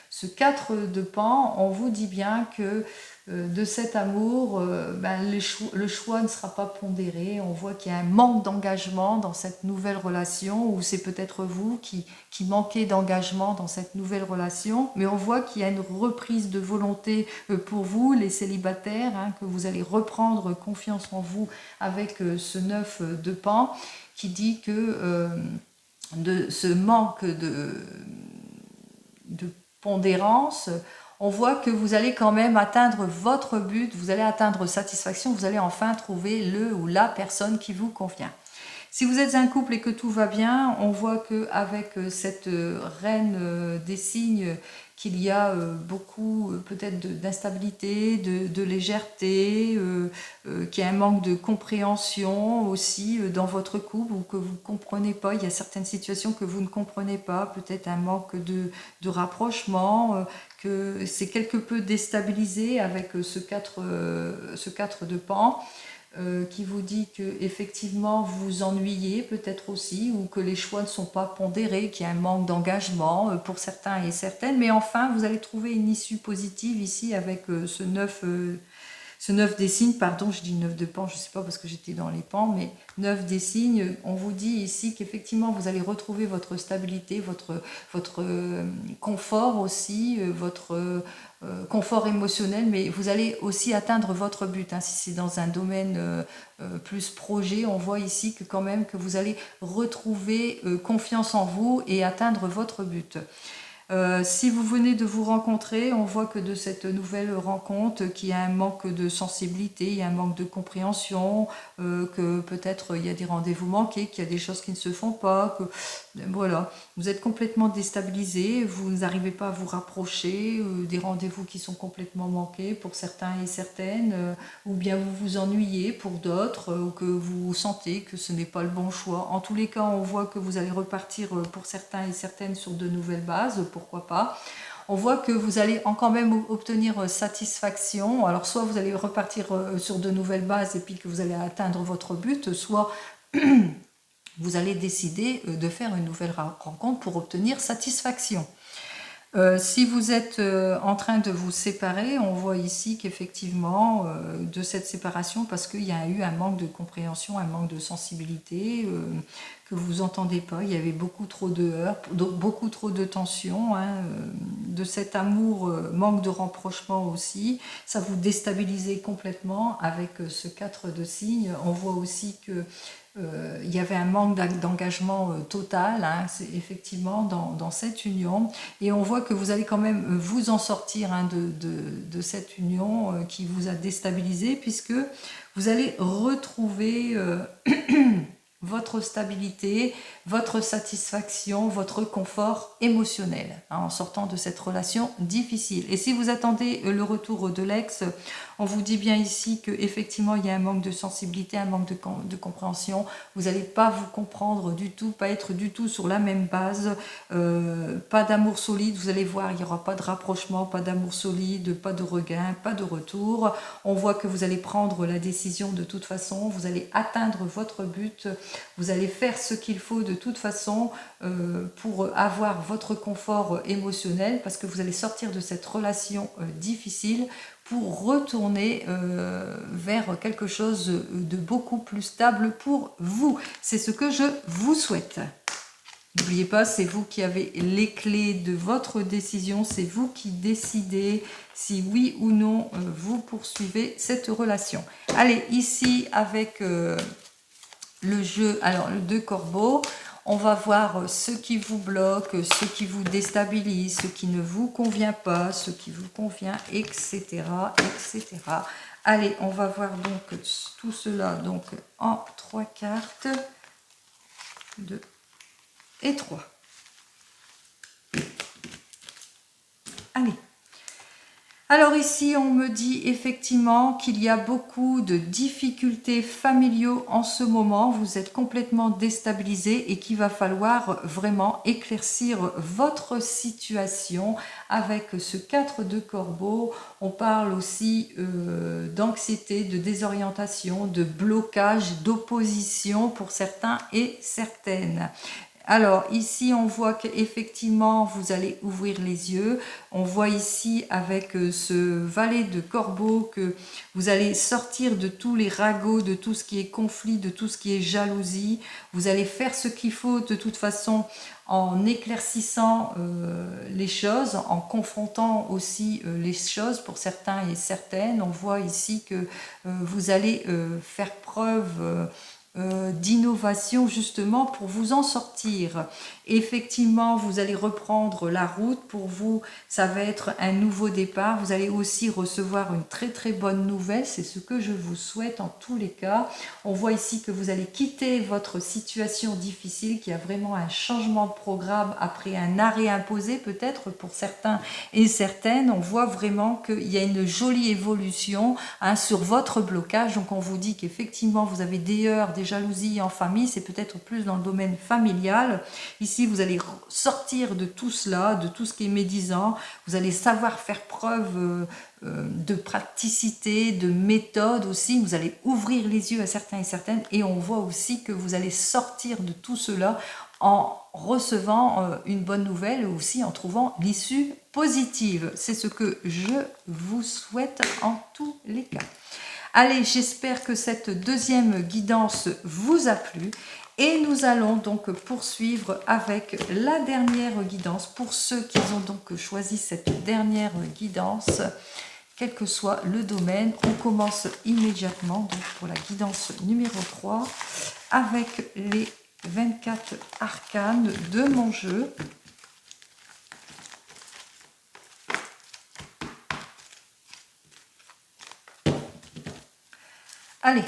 ce 4 de pan, on vous dit bien que de cet amour, le choix ne sera pas pondéré. On voit qu'il y a un manque d'engagement dans cette nouvelle relation, ou c'est peut-être vous qui manquez d'engagement dans cette nouvelle relation. Mais on voit qu'il y a une reprise de volonté pour vous, les célibataires, hein, que vous allez reprendre confiance en vous avec ce 9 de pan, qui dit que de ce manque de pondérance, on voit que vous allez quand même atteindre votre but, vous allez atteindre satisfaction, vous allez enfin trouver le ou la personne qui vous convient. Si vous êtes un couple et que tout va bien, on voit qu'avec cette reine des signes, qu'il y a beaucoup peut-être d'instabilité, de légèreté, qu'il y a un manque de compréhension aussi dans votre couple, ou que vous ne comprenez pas. Il y a certaines situations que vous ne comprenez pas, peut-être un manque de rapprochement, que c'est quelque peu déstabilisé avec ce 4 de pan. Qui vous dit que effectivement vous vous ennuyez peut-être aussi, ou que les choix ne sont pas pondérés, qu'il y a un manque d'engagement pour certains et certaines, mais enfin vous allez trouver une issue positive ici avec ce 9 des signes, pardon, je dis 9 de pan, je ne sais pas parce que j'étais dans les pans, mais 9 des signes, on vous dit ici qu'effectivement vous allez retrouver votre stabilité, votre confort aussi, votre confort émotionnel, mais vous allez aussi atteindre votre but, hein. Si c'est dans un domaine plus projet, on voit ici que quand même que vous allez retrouver confiance en vous et atteindre votre but. Si vous venez de vous rencontrer, on voit que de cette nouvelle rencontre, qu'il y a un manque de sensibilité, il y a un manque de compréhension, que peut-être il y a des rendez-vous manqués, qu'il y a des choses qui ne se font pas, que voilà, vous êtes complètement déstabilisé, vous n'arrivez pas à vous rapprocher, des rendez-vous qui sont complètement manqués pour certains et certaines, ou bien vous vous ennuyez pour d'autres, ou que vous sentez que ce n'est pas le bon choix. En tous les cas, on voit que vous allez repartir pour certains et certaines sur de nouvelles bases, pourquoi pas. On voit que vous allez quand même obtenir satisfaction. Alors soit vous allez repartir sur de nouvelles bases et puis que vous allez atteindre votre but, soit vous allez décider de faire une nouvelle rencontre pour obtenir satisfaction. Si vous êtes en train de vous séparer, on voit ici qu'effectivement, de cette séparation, parce qu'il y a eu un manque de compréhension, un manque de sensibilité, que vous n'entendez pas, il y avait beaucoup trop de heurts, beaucoup trop de tensions, hein, de cet amour, manque de rapprochement aussi, ça vous déstabilisait complètement avec ce 4 de signes. On voit aussi que il y avait un manque d'engagement total, hein, c'est effectivement dans cette union. Et on voit que vous allez quand même vous en sortir, hein, de cette union qui vous a déstabilisé, puisque vous allez retrouver votre stabilité, votre satisfaction, votre confort émotionnel, hein, en sortant de cette relation difficile. Et si vous attendez le retour de l'ex, on vous dit bien ici qu'effectivement il y a un manque de sensibilité, un manque de compréhension. Vous n'allez pas vous comprendre du tout, pas être du tout sur la même base, pas d'amour solide. Vous allez voir, il n'y aura pas de rapprochement, pas d'amour solide, pas de regain, pas de retour. On voit que vous allez prendre la décision de toute façon, vous allez atteindre votre but, vous allez faire ce qu'il faut de toute façon pour avoir votre confort émotionnel, parce que vous allez sortir de cette relation difficile pour retourner vers quelque chose de beaucoup plus stable pour vous. C'est ce que je vous souhaite. N'oubliez pas, c'est vous qui avez les clés de votre décision, c'est vous qui décidez si oui ou non vous poursuivez cette relation. Allez, ici avec le jeu, alors le 2 corbeaux, on va voir ce qui vous bloque, ce qui vous déstabilise, ce qui ne vous convient pas, ce qui vous convient, etc., etc. Allez, on va voir donc tout cela donc en 3 cartes, 2 et 3. Allez. Alors ici, on me dit effectivement qu'il y a beaucoup de difficultés familiaux en ce moment. Vous êtes complètement déstabilisé et qu'il va falloir vraiment éclaircir votre situation avec ce 4 de corbeau. On parle aussi d'anxiété, de désorientation, de blocage, d'opposition pour certains et certaines. Alors ici on voit qu'effectivement vous allez ouvrir les yeux. On voit ici avec ce valet de corbeau que vous allez sortir de tous les ragots, de tout ce qui est conflit, de tout ce qui est jalousie. Vous allez faire ce qu'il faut de toute façon en éclaircissant les choses, en confrontant aussi les choses pour certains et certaines. On voit ici que vous allez faire preuve d'innovation justement pour vous en sortir. Effectivement, vous allez reprendre la route. Pour vous, ça va être un nouveau départ. Vous allez aussi recevoir une très très bonne nouvelle. C'est ce que je vous souhaite en tous les cas. On voit ici que vous allez quitter votre situation difficile, qu'il y a vraiment un changement de programme après un arrêt imposé peut-être pour certains et certaines. On voit vraiment qu'il y a une jolie évolution, hein, sur votre blocage. Donc on vous dit qu'effectivement vous avez des heurts, des jalousies en famille, c'est peut-être plus dans le domaine familial. Ici vous allez sortir de tout cela, de tout ce qui est médisant. Vous allez savoir faire preuve de praticité, de méthode aussi. Vous allez ouvrir les yeux à certains et certaines, et on voit aussi que vous allez sortir de tout cela en recevant une bonne nouvelle, ou aussi en trouvant l'issue positive. C'est ce que je vous souhaite en tous les cas. Allez, j'espère que cette deuxième guidance vous a plu. Et nous allons donc poursuivre avec la dernière guidance. Pour ceux qui ont donc choisi cette dernière guidance, quel que soit le domaine, on commence immédiatement donc pour la guidance numéro 3 avec les 24 arcanes de mon jeu. Allez,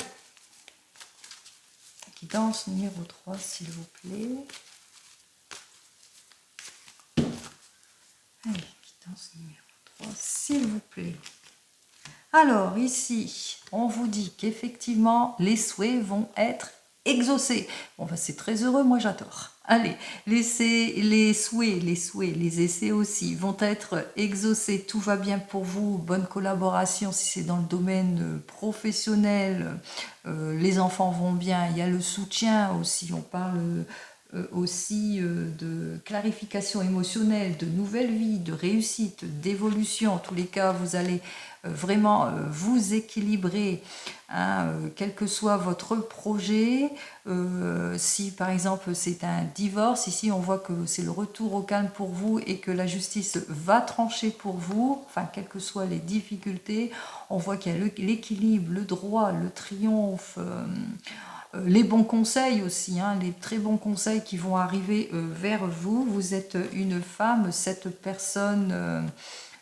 guidance numéro 3, s'il vous plaît. Allez, guidance numéro 3, s'il vous plaît. Alors, ici, on vous dit qu'effectivement, les souhaits vont être exaucés. Bon, ben, c'est très heureux, moi j'adore. Allez, les souhaits, les essais aussi vont être exaucés. Tout va bien pour vous. Bonne collaboration si c'est dans le domaine professionnel. Les enfants vont bien. Il y a le soutien aussi. On parle aussi de clarification émotionnelle, de nouvelle vie, de réussite, d'évolution. En tous les cas, vous allez vraiment vous équilibrer, hein, quel que soit votre projet. Si par exemple c'est un divorce, ici on voit que c'est le retour au calme pour vous et que la justice va trancher pour vous, enfin quelles que soient les difficultés. On voit qu'il y a l'équilibre, le droit, le triomphe. les bons conseils aussi, hein, les très bons conseils qui vont arriver vers vous. Vous êtes une femme, cette personne...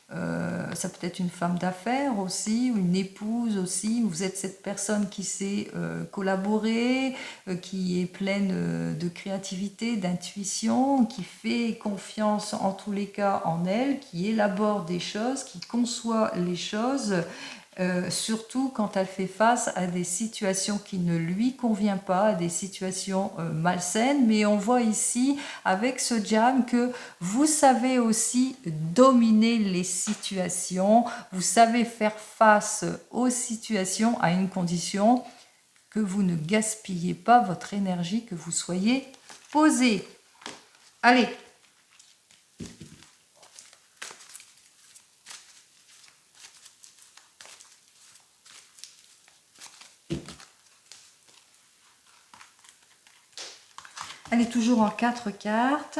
ça peut être une femme d'affaires aussi, ou une épouse aussi. Vous êtes cette personne qui sait collaborer, qui est pleine de créativité, d'intuition, qui fait confiance en tous les cas en elle, qui élabore des choses, qui conçoit les choses. Surtout quand elle fait face à des situations qui ne lui conviennent pas, à des situations malsaines. Mais on voit ici avec ce jam que vous savez aussi dominer les situations, vous savez faire face aux situations à une condition que vous ne gaspillez pas votre énergie, que vous soyez posé. Allez. Elle est toujours en 4 cartes.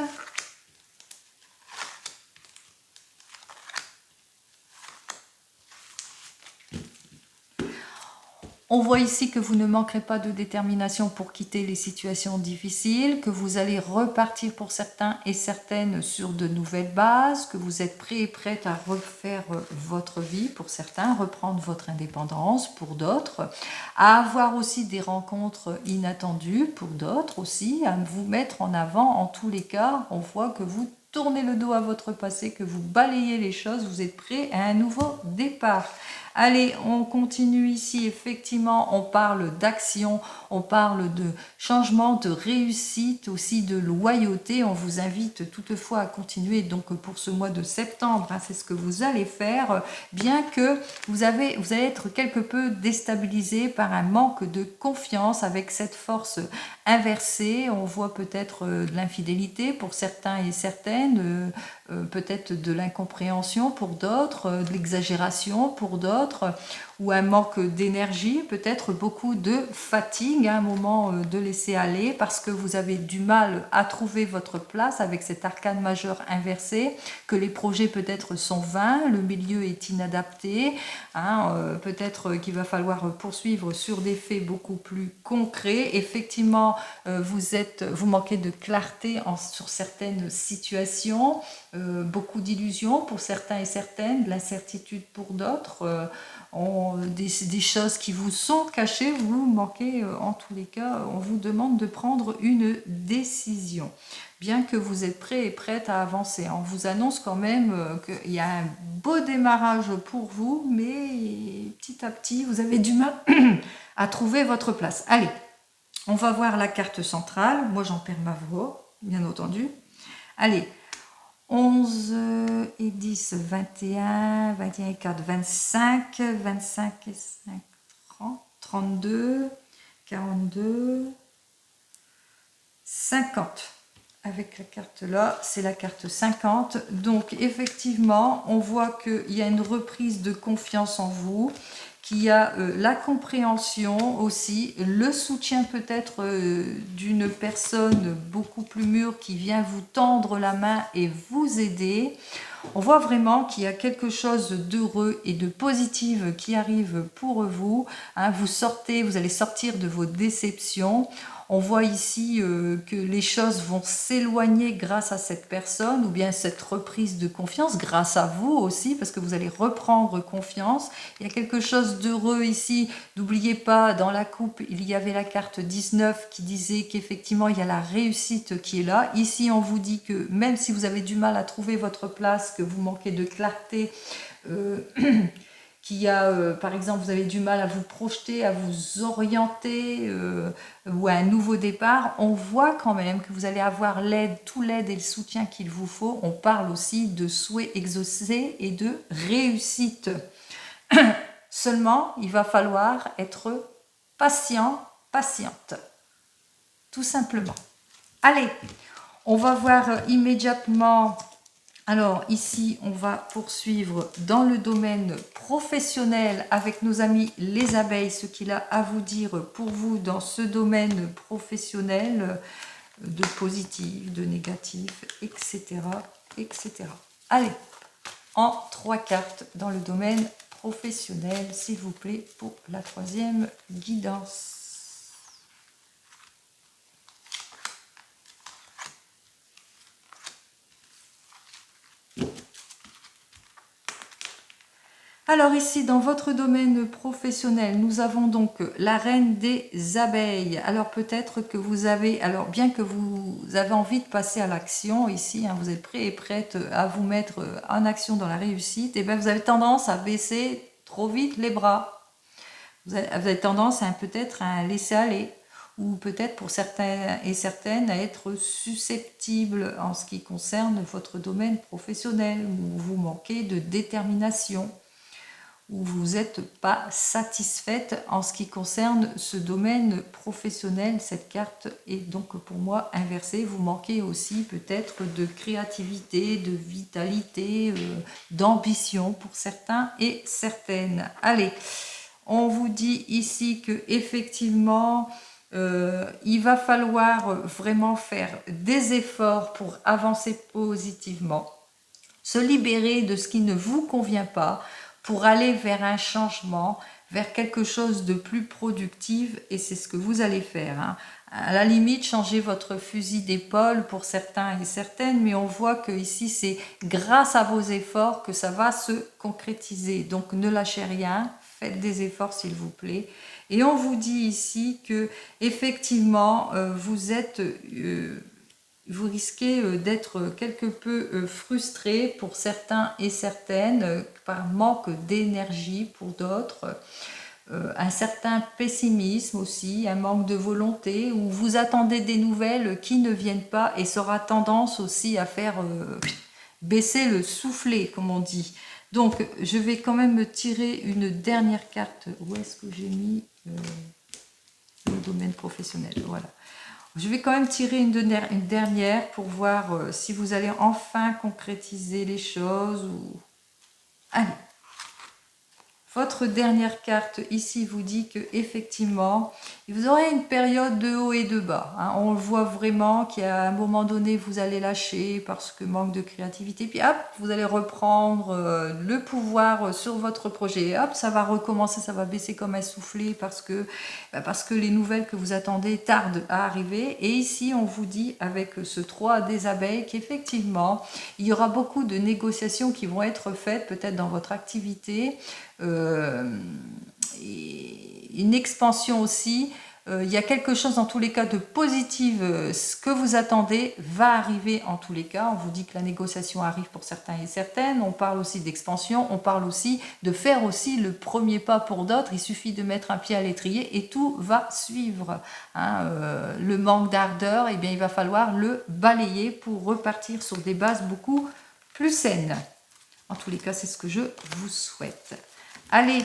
On voit ici que vous ne manquerez pas de détermination pour quitter les situations difficiles, que vous allez repartir pour certains et certaines sur de nouvelles bases, que vous êtes prêts et prêtes à refaire votre vie pour certains, reprendre votre indépendance pour d'autres, à avoir aussi des rencontres inattendues pour d'autres aussi, à vous mettre en avant. En tous les cas, on voit que vous tournez le dos à votre passé, que vous balayez les choses, vous êtes prêts à un nouveau départ. Allez, on continue ici. Effectivement, on parle d'action, on parle de changement, de réussite, aussi de loyauté. On vous invite toutefois à continuer donc pour ce mois de septembre. Hein, c'est ce que vous allez faire, bien que vous allez être quelque peu déstabilisé par un manque de confiance avec cette force inversée. On voit peut-être de l'infidélité pour certains et certaines, peut-être de l'incompréhension pour d'autres, de l'exagération pour d'autres, ou un manque d'énergie, peut-être beaucoup de fatigue, un moment de laisser aller parce que vous avez du mal à trouver votre place avec cet arcane majeur inversé, que les projets peut-être sont vains, le milieu est inadapté, hein, peut-être qu'il va falloir poursuivre sur des faits beaucoup plus concrets. Effectivement, vous manquez de clarté sur certaines situations, beaucoup d'illusions pour certains et certaines, de l'incertitude pour d'autres, des choses qui vous sont cachées, vous manquez en tous les cas, on vous demande de prendre une décision. Bien que vous êtes prêt et prête à avancer. On vous annonce quand même qu'il y a un beau démarrage pour vous, mais petit à petit, vous avez du mal à trouver votre place. Allez, on va voir la carte centrale. Moi, j'en perds ma voix, bien entendu. Allez, 11 et 10, 21, 21 et 4, 25, 25 et 5, 30, 32, 42, 50. Avec la carte là, c'est la carte 50. Donc effectivement, on voit qu'il y a une reprise de confiance en vous, qu'il y a la compréhension aussi, le soutien peut-être d'une personne beaucoup plus mûre qui vient vous tendre la main et vous aider. On voit vraiment qu'il y a quelque chose d'heureux et de positif qui arrive pour vous. Hein, vous allez sortir de vos déceptions. On voit ici que les choses vont s'éloigner grâce à cette personne ou bien cette reprise de confiance, grâce à vous aussi, parce que vous allez reprendre confiance. Il y a quelque chose d'heureux ici. N'oubliez pas, dans la coupe, il y avait la carte 19 qui disait qu'effectivement, il y a la réussite qui est là. Ici, on vous dit que même si vous avez du mal à trouver votre place, que vous manquez de clarté, qu'il y a, par exemple, vous avez du mal à vous projeter, à vous orienter ou à un nouveau départ, on voit quand même que vous allez avoir tout l'aide et le soutien qu'il vous faut. On parle aussi de souhaits exaucés et de réussite. Seulement, il va falloir être patient, patiente. Tout simplement. Allez, on va voir immédiatement. Alors ici, on va poursuivre dans le domaine professionnel avec nos amis les abeilles, ce qu'il a à vous dire pour vous dans ce domaine professionnel, de positif, de négatif, etc. etc. Allez, en 3 cartes dans le domaine professionnel, s'il vous plaît, pour la 3e guidance. Alors ici, dans votre domaine professionnel, nous avons donc la reine des abeilles. Alors peut-être que vous avez, alors bien que vous avez envie de passer à l'action ici, hein, vous êtes prêt et prête à vous mettre en action dans la réussite, et bien vous avez tendance à baisser trop vite les bras. Vous avez tendance à peut-être à laisser aller, ou peut-être pour certains et certaines à être susceptibles en ce qui concerne votre domaine professionnel, où vous manquez de détermination, où vous n'êtes pas satisfaite en ce qui concerne ce domaine professionnel. Cette carte est donc pour moi inversée. Vous manquez aussi peut-être de créativité, de vitalité, d'ambition pour certains et certaines. Allez, on vous dit ici que effectivement il va falloir vraiment faire des efforts pour avancer positivement, se libérer de ce qui ne vous convient pas pour aller vers un changement, vers quelque chose de plus productif, et c'est ce que vous allez faire, hein. À la limite, changez votre fusil d'épaule pour certains et certaines, mais on voit que ici c'est grâce à vos efforts que ça va se concrétiser. Donc ne lâchez rien, faites des efforts s'il vous plaît. Et on vous dit ici que effectivement vous risquez d'être quelque peu frustré pour certains et certaines, par manque d'énergie pour d'autres, un certain pessimisme aussi, un manque de volonté, où vous attendez des nouvelles qui ne viennent pas, et ça aura tendance aussi à faire baisser le soufflet, comme on dit. Donc, je vais quand même me tirer une dernière carte. Où est-ce que j'ai mis le domaine professionnel? Voilà. Je vais quand même tirer une dernière pour voir si vous allez enfin concrétiser les choses. Allez. Votre dernière carte ici vous dit que effectivement, vous aurez une période de haut et de bas, hein. On le voit vraiment qu'à un moment donné, vous allez lâcher parce que manque de créativité. Puis hop, vous allez reprendre le pouvoir sur votre projet. Et hop, ça va recommencer, ça va baisser comme un soufflet parce que les nouvelles que vous attendez tardent à arriver. Et ici, on vous dit avec ce 3 des abeilles qu'effectivement, il y aura beaucoup de négociations qui vont être faites peut-être dans votre activité. Une expansion aussi. Il y a quelque chose dans tous les cas de positif. Ce que vous attendez va arriver en tous les cas. On vous dit que la négociation arrive pour certains et certaines. On parle aussi d'expansion. On parle aussi de faire aussi le premier pas pour d'autres. Il suffit de mettre un pied à l'étrier et tout va suivre, hein. Le manque d'ardeur, eh bien, il va falloir le balayer pour repartir sur des bases beaucoup plus saines. En tous les cas, c'est ce que je vous souhaite. Allez,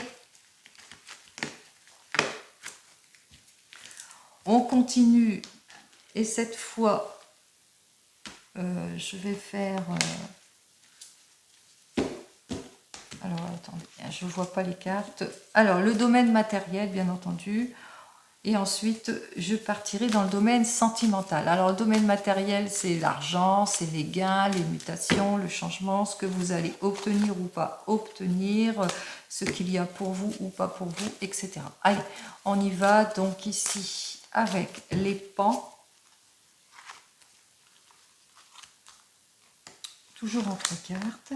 on continue, et cette fois, je vais faire... alors, attendez, je ne vois pas les cartes. Alors, le domaine matériel, bien entendu. Et ensuite, je partirai dans le domaine sentimental. Alors, le domaine matériel, c'est l'argent, c'est les gains, les mutations, le changement, ce que vous allez obtenir ou pas obtenir, ce qu'il y a pour vous ou pas pour vous, etc. Allez, on y va. Donc ici, avec les pans. Toujours en 3 cartes.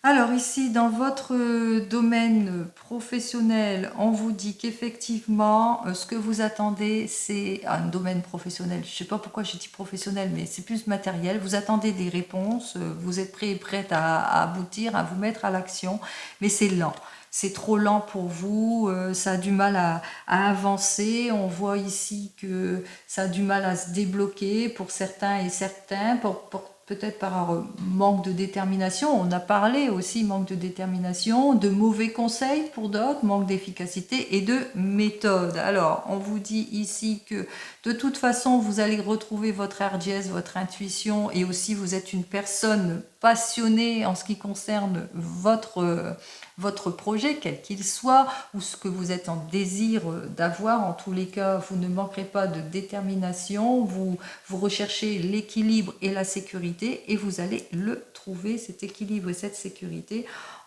Alors ici, dans votre domaine professionnel, on vous dit qu'effectivement, ce que vous attendez, c'est un domaine professionnel. Je ne sais pas pourquoi j'ai dit professionnel, mais c'est plus matériel. Vous attendez des réponses, vous êtes prêt et prête à aboutir, à vous mettre à l'action, mais c'est lent. C'est trop lent pour vous, ça a du mal à avancer. On voit ici que ça a du mal à se débloquer pour certains et certains, peut-être par manque de détermination. On a parlé aussi manque de détermination, de mauvais conseils pour d'autres, manque d'efficacité et de méthode. Alors, on vous dit ici que de toute façon, vous allez retrouver votre hardiesse, votre intuition, et aussi vous êtes une personne passionnée en ce qui concerne votre projet, quel qu'il soit, ou ce que vous êtes en désir d'avoir. En tous les cas, vous ne manquerez pas de détermination, vous recherchez l'équilibre et la sécurité, et vous allez le trouver, cet équilibre et cette sécurité.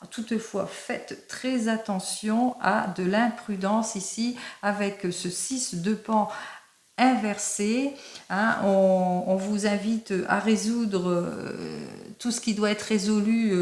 Toutefois, faites très attention à de l'imprudence ici, avec ce 6 de pan inversée. Hein. On vous invite à résoudre tout ce qui doit être résolu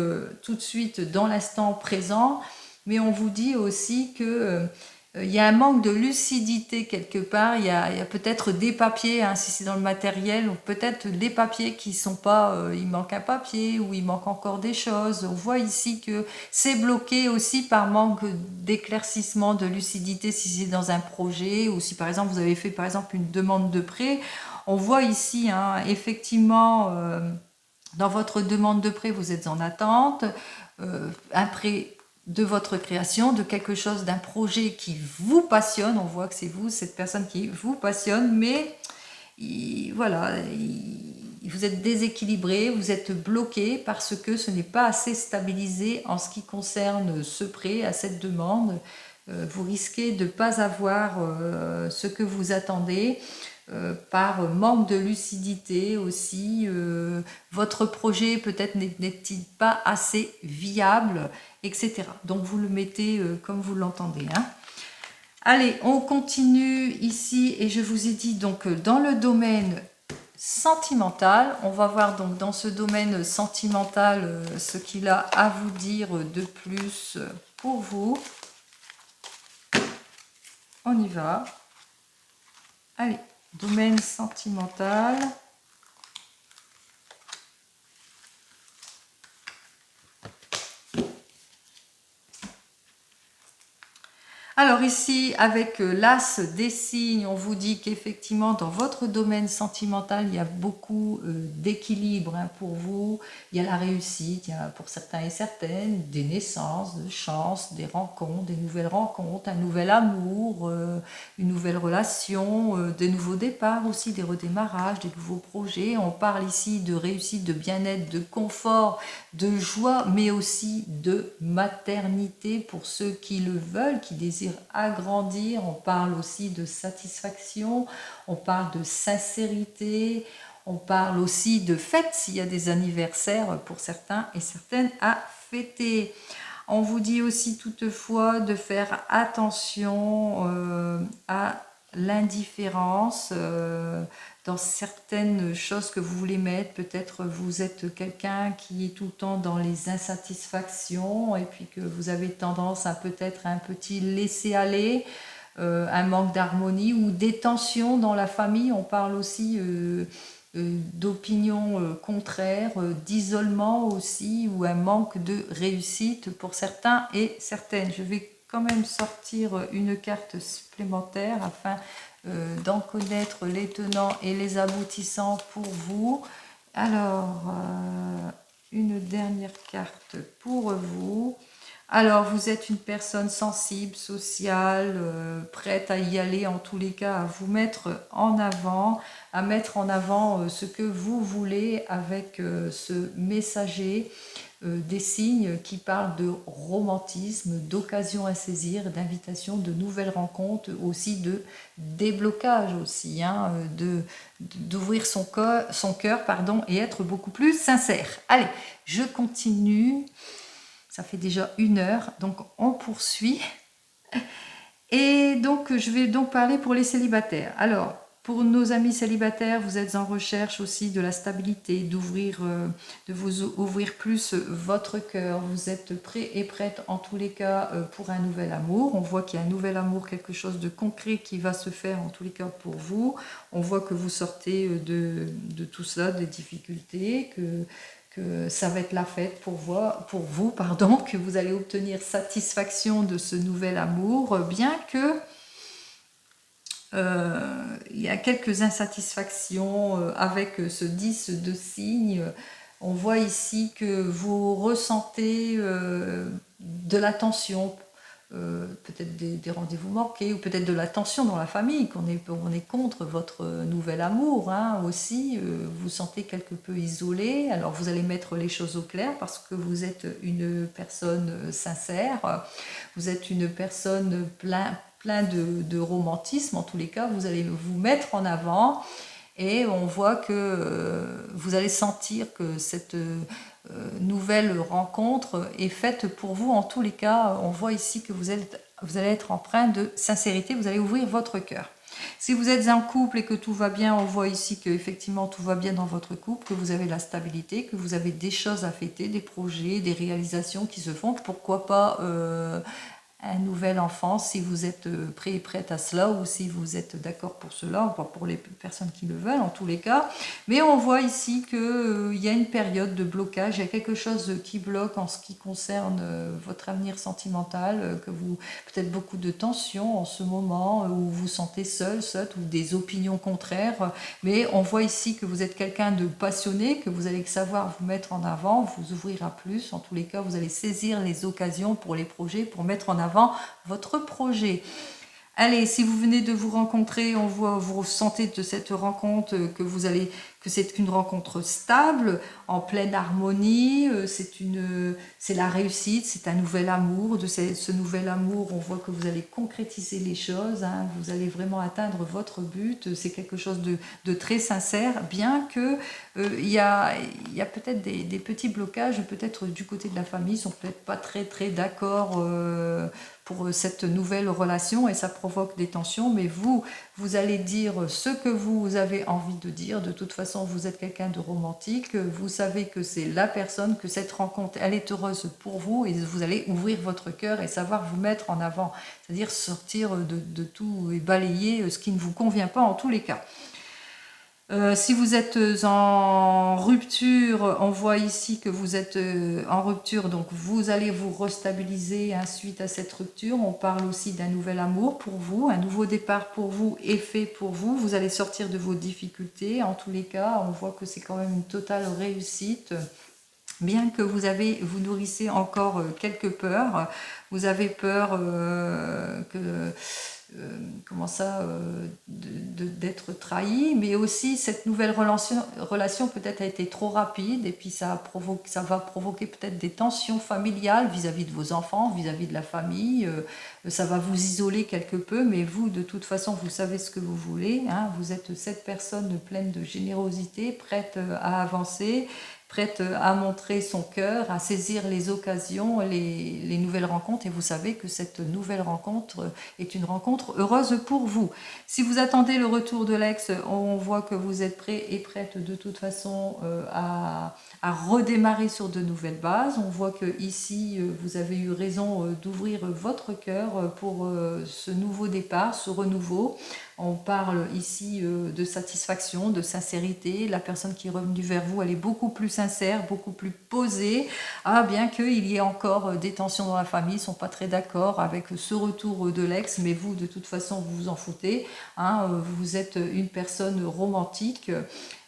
tout de suite dans l'instant présent. Mais on vous dit aussi que il y a un manque de lucidité quelque part. Il y a peut-être des papiers, hein, si c'est dans le matériel, ou peut-être des papiers qui sont pas, il manque un papier ou il manque encore des choses. On voit ici que c'est bloqué aussi par manque d'éclaircissement, de lucidité si c'est dans un projet ou si par exemple vous avez fait par exemple une demande de prêt. On voit ici, hein, effectivement, dans votre demande de prêt, vous êtes en attente. Un prêt de votre création, de quelque chose, d'un projet qui vous passionne. On voit que c'est vous, cette personne qui vous passionne, mais voilà, vous êtes déséquilibré, vous êtes bloqué parce que ce n'est pas assez stabilisé en ce qui concerne ce prêt, à cette demande. Vous risquez de ne pas avoir ce que vous attendez. Par manque de lucidité aussi, votre projet peut-être n'est-il pas assez viable, etc. Donc vous le mettez comme vous l'entendez. Hein. Allez, on continue ici et je vous ai dit donc dans le domaine sentimental, on va voir donc dans ce domaine sentimental ce qu'il a à vous dire de plus pour vous. On y va. Allez. Domaine sentimental. Alors ici, avec l'as des signes, on vous dit qu'effectivement, dans votre domaine sentimental, il y a beaucoup d'équilibre hein, pour vous. Il y a la réussite, il y a pour certains et certaines des naissances, de chances, des rencontres, des nouvelles rencontres, un nouvel amour, une nouvelle relation, des nouveaux départs aussi, des redémarrages, des nouveaux projets. On parle ici de réussite, de bien-être, de confort, de joie, mais aussi de maternité pour ceux qui le veulent, qui désirent agrandir. On parle aussi de satisfaction, on parle de sincérité, on parle aussi de fêtes s'il y a des anniversaires pour certains et certaines à fêter. On vous dit aussi toutefois de faire attention à l'indifférence dans certaines choses que vous voulez mettre. Peut-être vous êtes quelqu'un qui est tout le temps dans les insatisfactions et puis que vous avez tendance à peut-être un petit laisser aller, un manque d'harmonie ou des tensions dans la famille. On parle aussi d'opinions contraires, d'isolement aussi, ou un manque de réussite pour certains et certaines. Je vais quand même sortir une carte supplémentaire afin d'en connaître les tenants et les aboutissants pour vous. Alors, une dernière carte pour vous. Alors, vous êtes une personne sensible, sociale, prête à y aller en tous les cas, à vous mettre en avant, à mettre en avant ce que vous voulez avec ce messager des signes qui parlent de romantisme, d'occasion à saisir, d'invitation, de nouvelles rencontres, aussi de déblocage aussi, hein, d'ouvrir son cœur pardon, et être beaucoup plus sincère. Allez, je continue. Ça fait déjà 1 heure, donc on poursuit. Et donc, je vais donc parler pour les célibataires. Alors, pour nos amis célibataires, vous êtes en recherche aussi de la stabilité, de vous ouvrir plus votre cœur. Vous êtes prêts et prêtes en tous les cas pour un nouvel amour. On voit qu'il y a un nouvel amour, quelque chose de concret qui va se faire en tous les cas pour vous. On voit que vous sortez de tout cela, des difficultés, que ça va être la fête pour vous, que vous allez obtenir satisfaction de ce nouvel amour, bien que il y a quelques insatisfactions avec ce 10 de cygne. On voit ici que vous ressentez de la tension, peut-être des rendez-vous manqués, ou peut-être de la tension dans la famille, qu'on est contre votre nouvel amour hein, aussi. Vous sentez quelque peu isolé, alors vous allez mettre les choses au clair parce que vous êtes une personne sincère, vous êtes une personne plein de romantisme. En tous les cas, vous allez vous mettre en avant et on voit que vous allez sentir que cette nouvelle rencontre est faite pour vous. En tous les cas, on voit ici que vous allez être empreint de sincérité, vous allez ouvrir votre cœur. Si vous êtes un couple et que tout va bien, on voit ici que effectivement tout va bien dans votre couple, que vous avez la stabilité, que vous avez des choses à fêter, des projets, des réalisations qui se font. Pourquoi pas un nouvel enfant si vous êtes prêt et prête à cela, ou si vous êtes d'accord pour cela, pas pour les personnes qui le veulent en tous les cas. Mais on voit ici qu'il y a une période de blocage, il y a quelque chose qui bloque en ce qui concerne votre avenir sentimental, que vous, peut-être beaucoup de tensions en ce moment, où vous vous sentez seul, ou des opinions contraires. Mais on voit ici que vous êtes quelqu'un de passionné, que vous allez savoir vous mettre en avant, vous ouvrir à plus. En tous les cas, vous allez saisir les occasions pour les projets, pour mettre en avant votre projet. Allez, si vous venez de vous rencontrer, on voit, vous ressentez de cette rencontre que c'est une rencontre stable, en pleine harmonie, c'est la réussite, c'est un nouvel amour. De ce nouvel amour, on voit que vous allez concrétiser les choses, hein, vous allez vraiment atteindre votre but. C'est quelque chose de très sincère, bien que il y a peut-être des petits blocages, peut-être du côté de la famille, ils sont peut-être pas très d'accord pour cette nouvelle relation, et ça provoque des tensions. Mais vous allez dire ce que vous avez envie de dire. De toute façon, vous êtes quelqu'un de romantique, vous savez que c'est la personne, que cette rencontre, elle est heureuse pour vous, et vous allez ouvrir votre cœur et savoir vous mettre en avant, c'est-à-dire sortir de tout et balayer ce qui ne vous convient pas en tous les cas. Si vous êtes en rupture, on voit ici que vous êtes en rupture, donc vous allez vous restabiliser suite à cette rupture. On parle aussi d'un nouvel amour pour vous, un nouveau départ pour vous est fait pour vous. Vous allez sortir de vos difficultés. En tous les cas, on voit que c'est quand même une totale réussite. Bien que vous nourrissez encore quelques peurs. Vous avez peur comment ça, d'être trahi, mais aussi cette nouvelle relation peut-être a été trop rapide, et puis ça va provoquer peut-être des tensions familiales vis-à-vis de vos enfants, vis-à-vis de la famille. Ça va vous isoler quelque peu, mais vous, de toute façon, vous savez ce que vous voulez, hein. Vous êtes cette personne pleine de générosité, prête à avancer, prête à montrer son cœur, à saisir les occasions, les nouvelles rencontres, et vous savez que cette nouvelle rencontre est une rencontre heureuse pour vous. Si vous attendez le retour de l'ex, on voit que vous êtes prêt et prête de toute façon à redémarrer sur de nouvelles bases. On voit que ici vous avez eu raison d'ouvrir votre cœur pour ce nouveau départ, ce renouveau. On parle ici de satisfaction, de sincérité. La personne qui est revenue vers vous, elle est beaucoup plus sincère, beaucoup plus posée. Bien qu'il y ait encore des tensions dans la famille, ils ne sont pas très d'accord avec ce retour de l'ex, mais vous, de toute façon, vous vous en foutez. Vous êtes une personne romantique.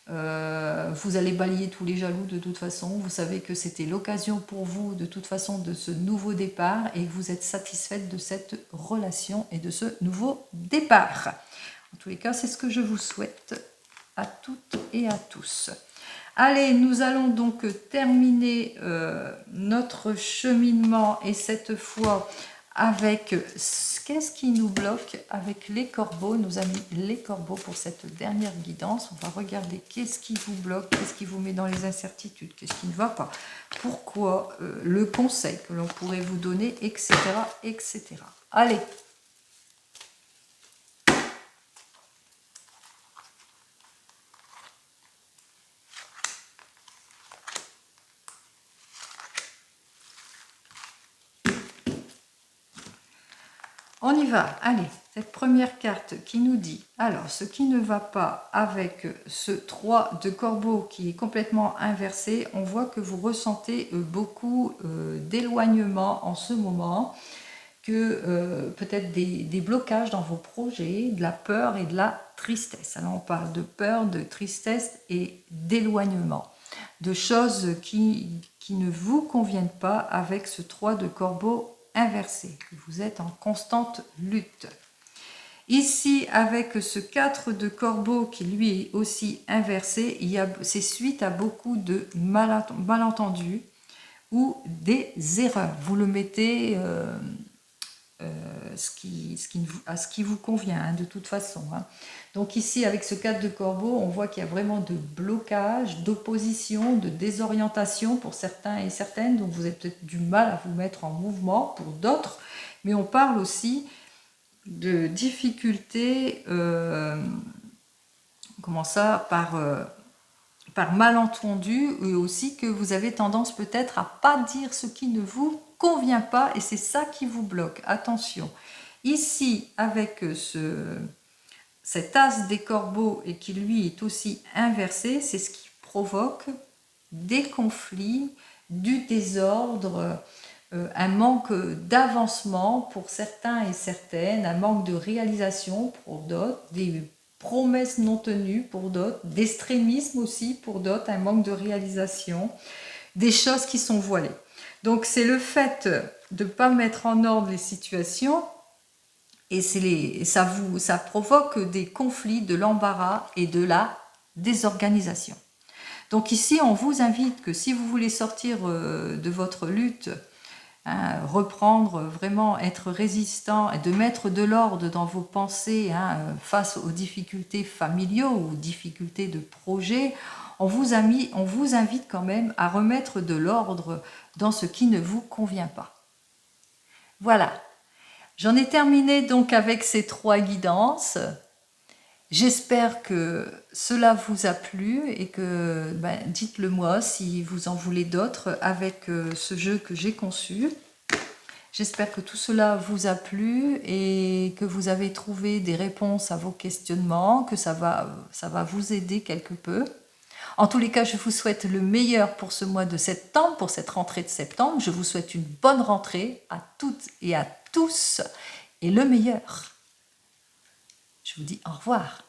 Vous allez balayer tous les jaloux de toute façon. Vous savez que c'était l'occasion pour vous de toute façon de ce nouveau départ, et que vous êtes satisfaite de cette relation et de ce nouveau départ. En tous les cas, c'est ce que je vous souhaite à toutes et à tous. Allez, nous allons donc terminer notre cheminement, et cette fois avec qu'est-ce qui nous bloque avec les corbeaux, nos amis les corbeaux, pour cette dernière guidance. On va regarder qu'est-ce qui vous bloque, qu'est-ce qui vous met dans les incertitudes, qu'est-ce qui ne va pas, pourquoi, le conseil que l'on pourrait vous donner, etc., etc. Allez. On y va, allez, cette première carte qui nous dit, alors ce qui ne va pas avec ce 3 de corbeau qui est complètement inversé, on voit que vous ressentez beaucoup d'éloignement en ce moment, que peut-être des blocages dans vos projets, de la peur et de la tristesse. Alors on parle de peur, de tristesse et d'éloignement, de choses qui ne vous conviennent pas avec ce 3 de corbeau inversé, que vous êtes en constante lutte. Ici, avec ce 4 de corbeau qui lui est aussi inversé, c'est suite à beaucoup de malentendus ou des erreurs. Vous le mettez à ce qui vous convient, de toute façon. Donc ici, avec ce 4 de corbeau, on voit qu'il y a vraiment de blocage, d'opposition, de désorientation pour certains et certaines. Donc vous avez peut-être du mal à vous mettre en mouvement pour d'autres. Mais on parle aussi de difficultés, comment ça, par malentendu, et aussi que vous avez tendance peut-être à pas dire ce qui ne vous convient pas, et c'est ça qui vous bloque. Attention. Ici, avec cet as des corbeaux et qui lui est aussi inversé, c'est ce qui provoque des conflits, du désordre, un manque d'avancement pour certains et certaines, un manque de réalisation pour d'autres, des promesses non tenues pour d'autres, d'extrémisme aussi pour d'autres, un manque de réalisation, des choses qui sont voilées. Donc c'est le fait de ne pas mettre en ordre les situations, et ça provoque des conflits, de l'embarras et de la désorganisation. Donc ici, on vous invite que si vous voulez sortir de votre lutte, reprendre, vraiment être résistant et de mettre de l'ordre dans vos pensées face aux difficultés familiaux ou difficultés de projet, on vous invite quand même à remettre de l'ordre dans ce qui ne vous convient pas. Voilà, j'en ai terminé donc avec ces 3 guidances. J'espère que cela vous a plu et que dites-le moi si vous en voulez d'autres avec ce jeu que j'ai conçu. J'espère que tout cela vous a plu et que vous avez trouvé des réponses à vos questionnements, que ça va vous aider quelque peu. En tous les cas, je vous souhaite le meilleur pour ce mois de septembre, pour cette rentrée de septembre. Je vous souhaite une bonne rentrée à toutes et à tous et le meilleur. Je vous dis au revoir.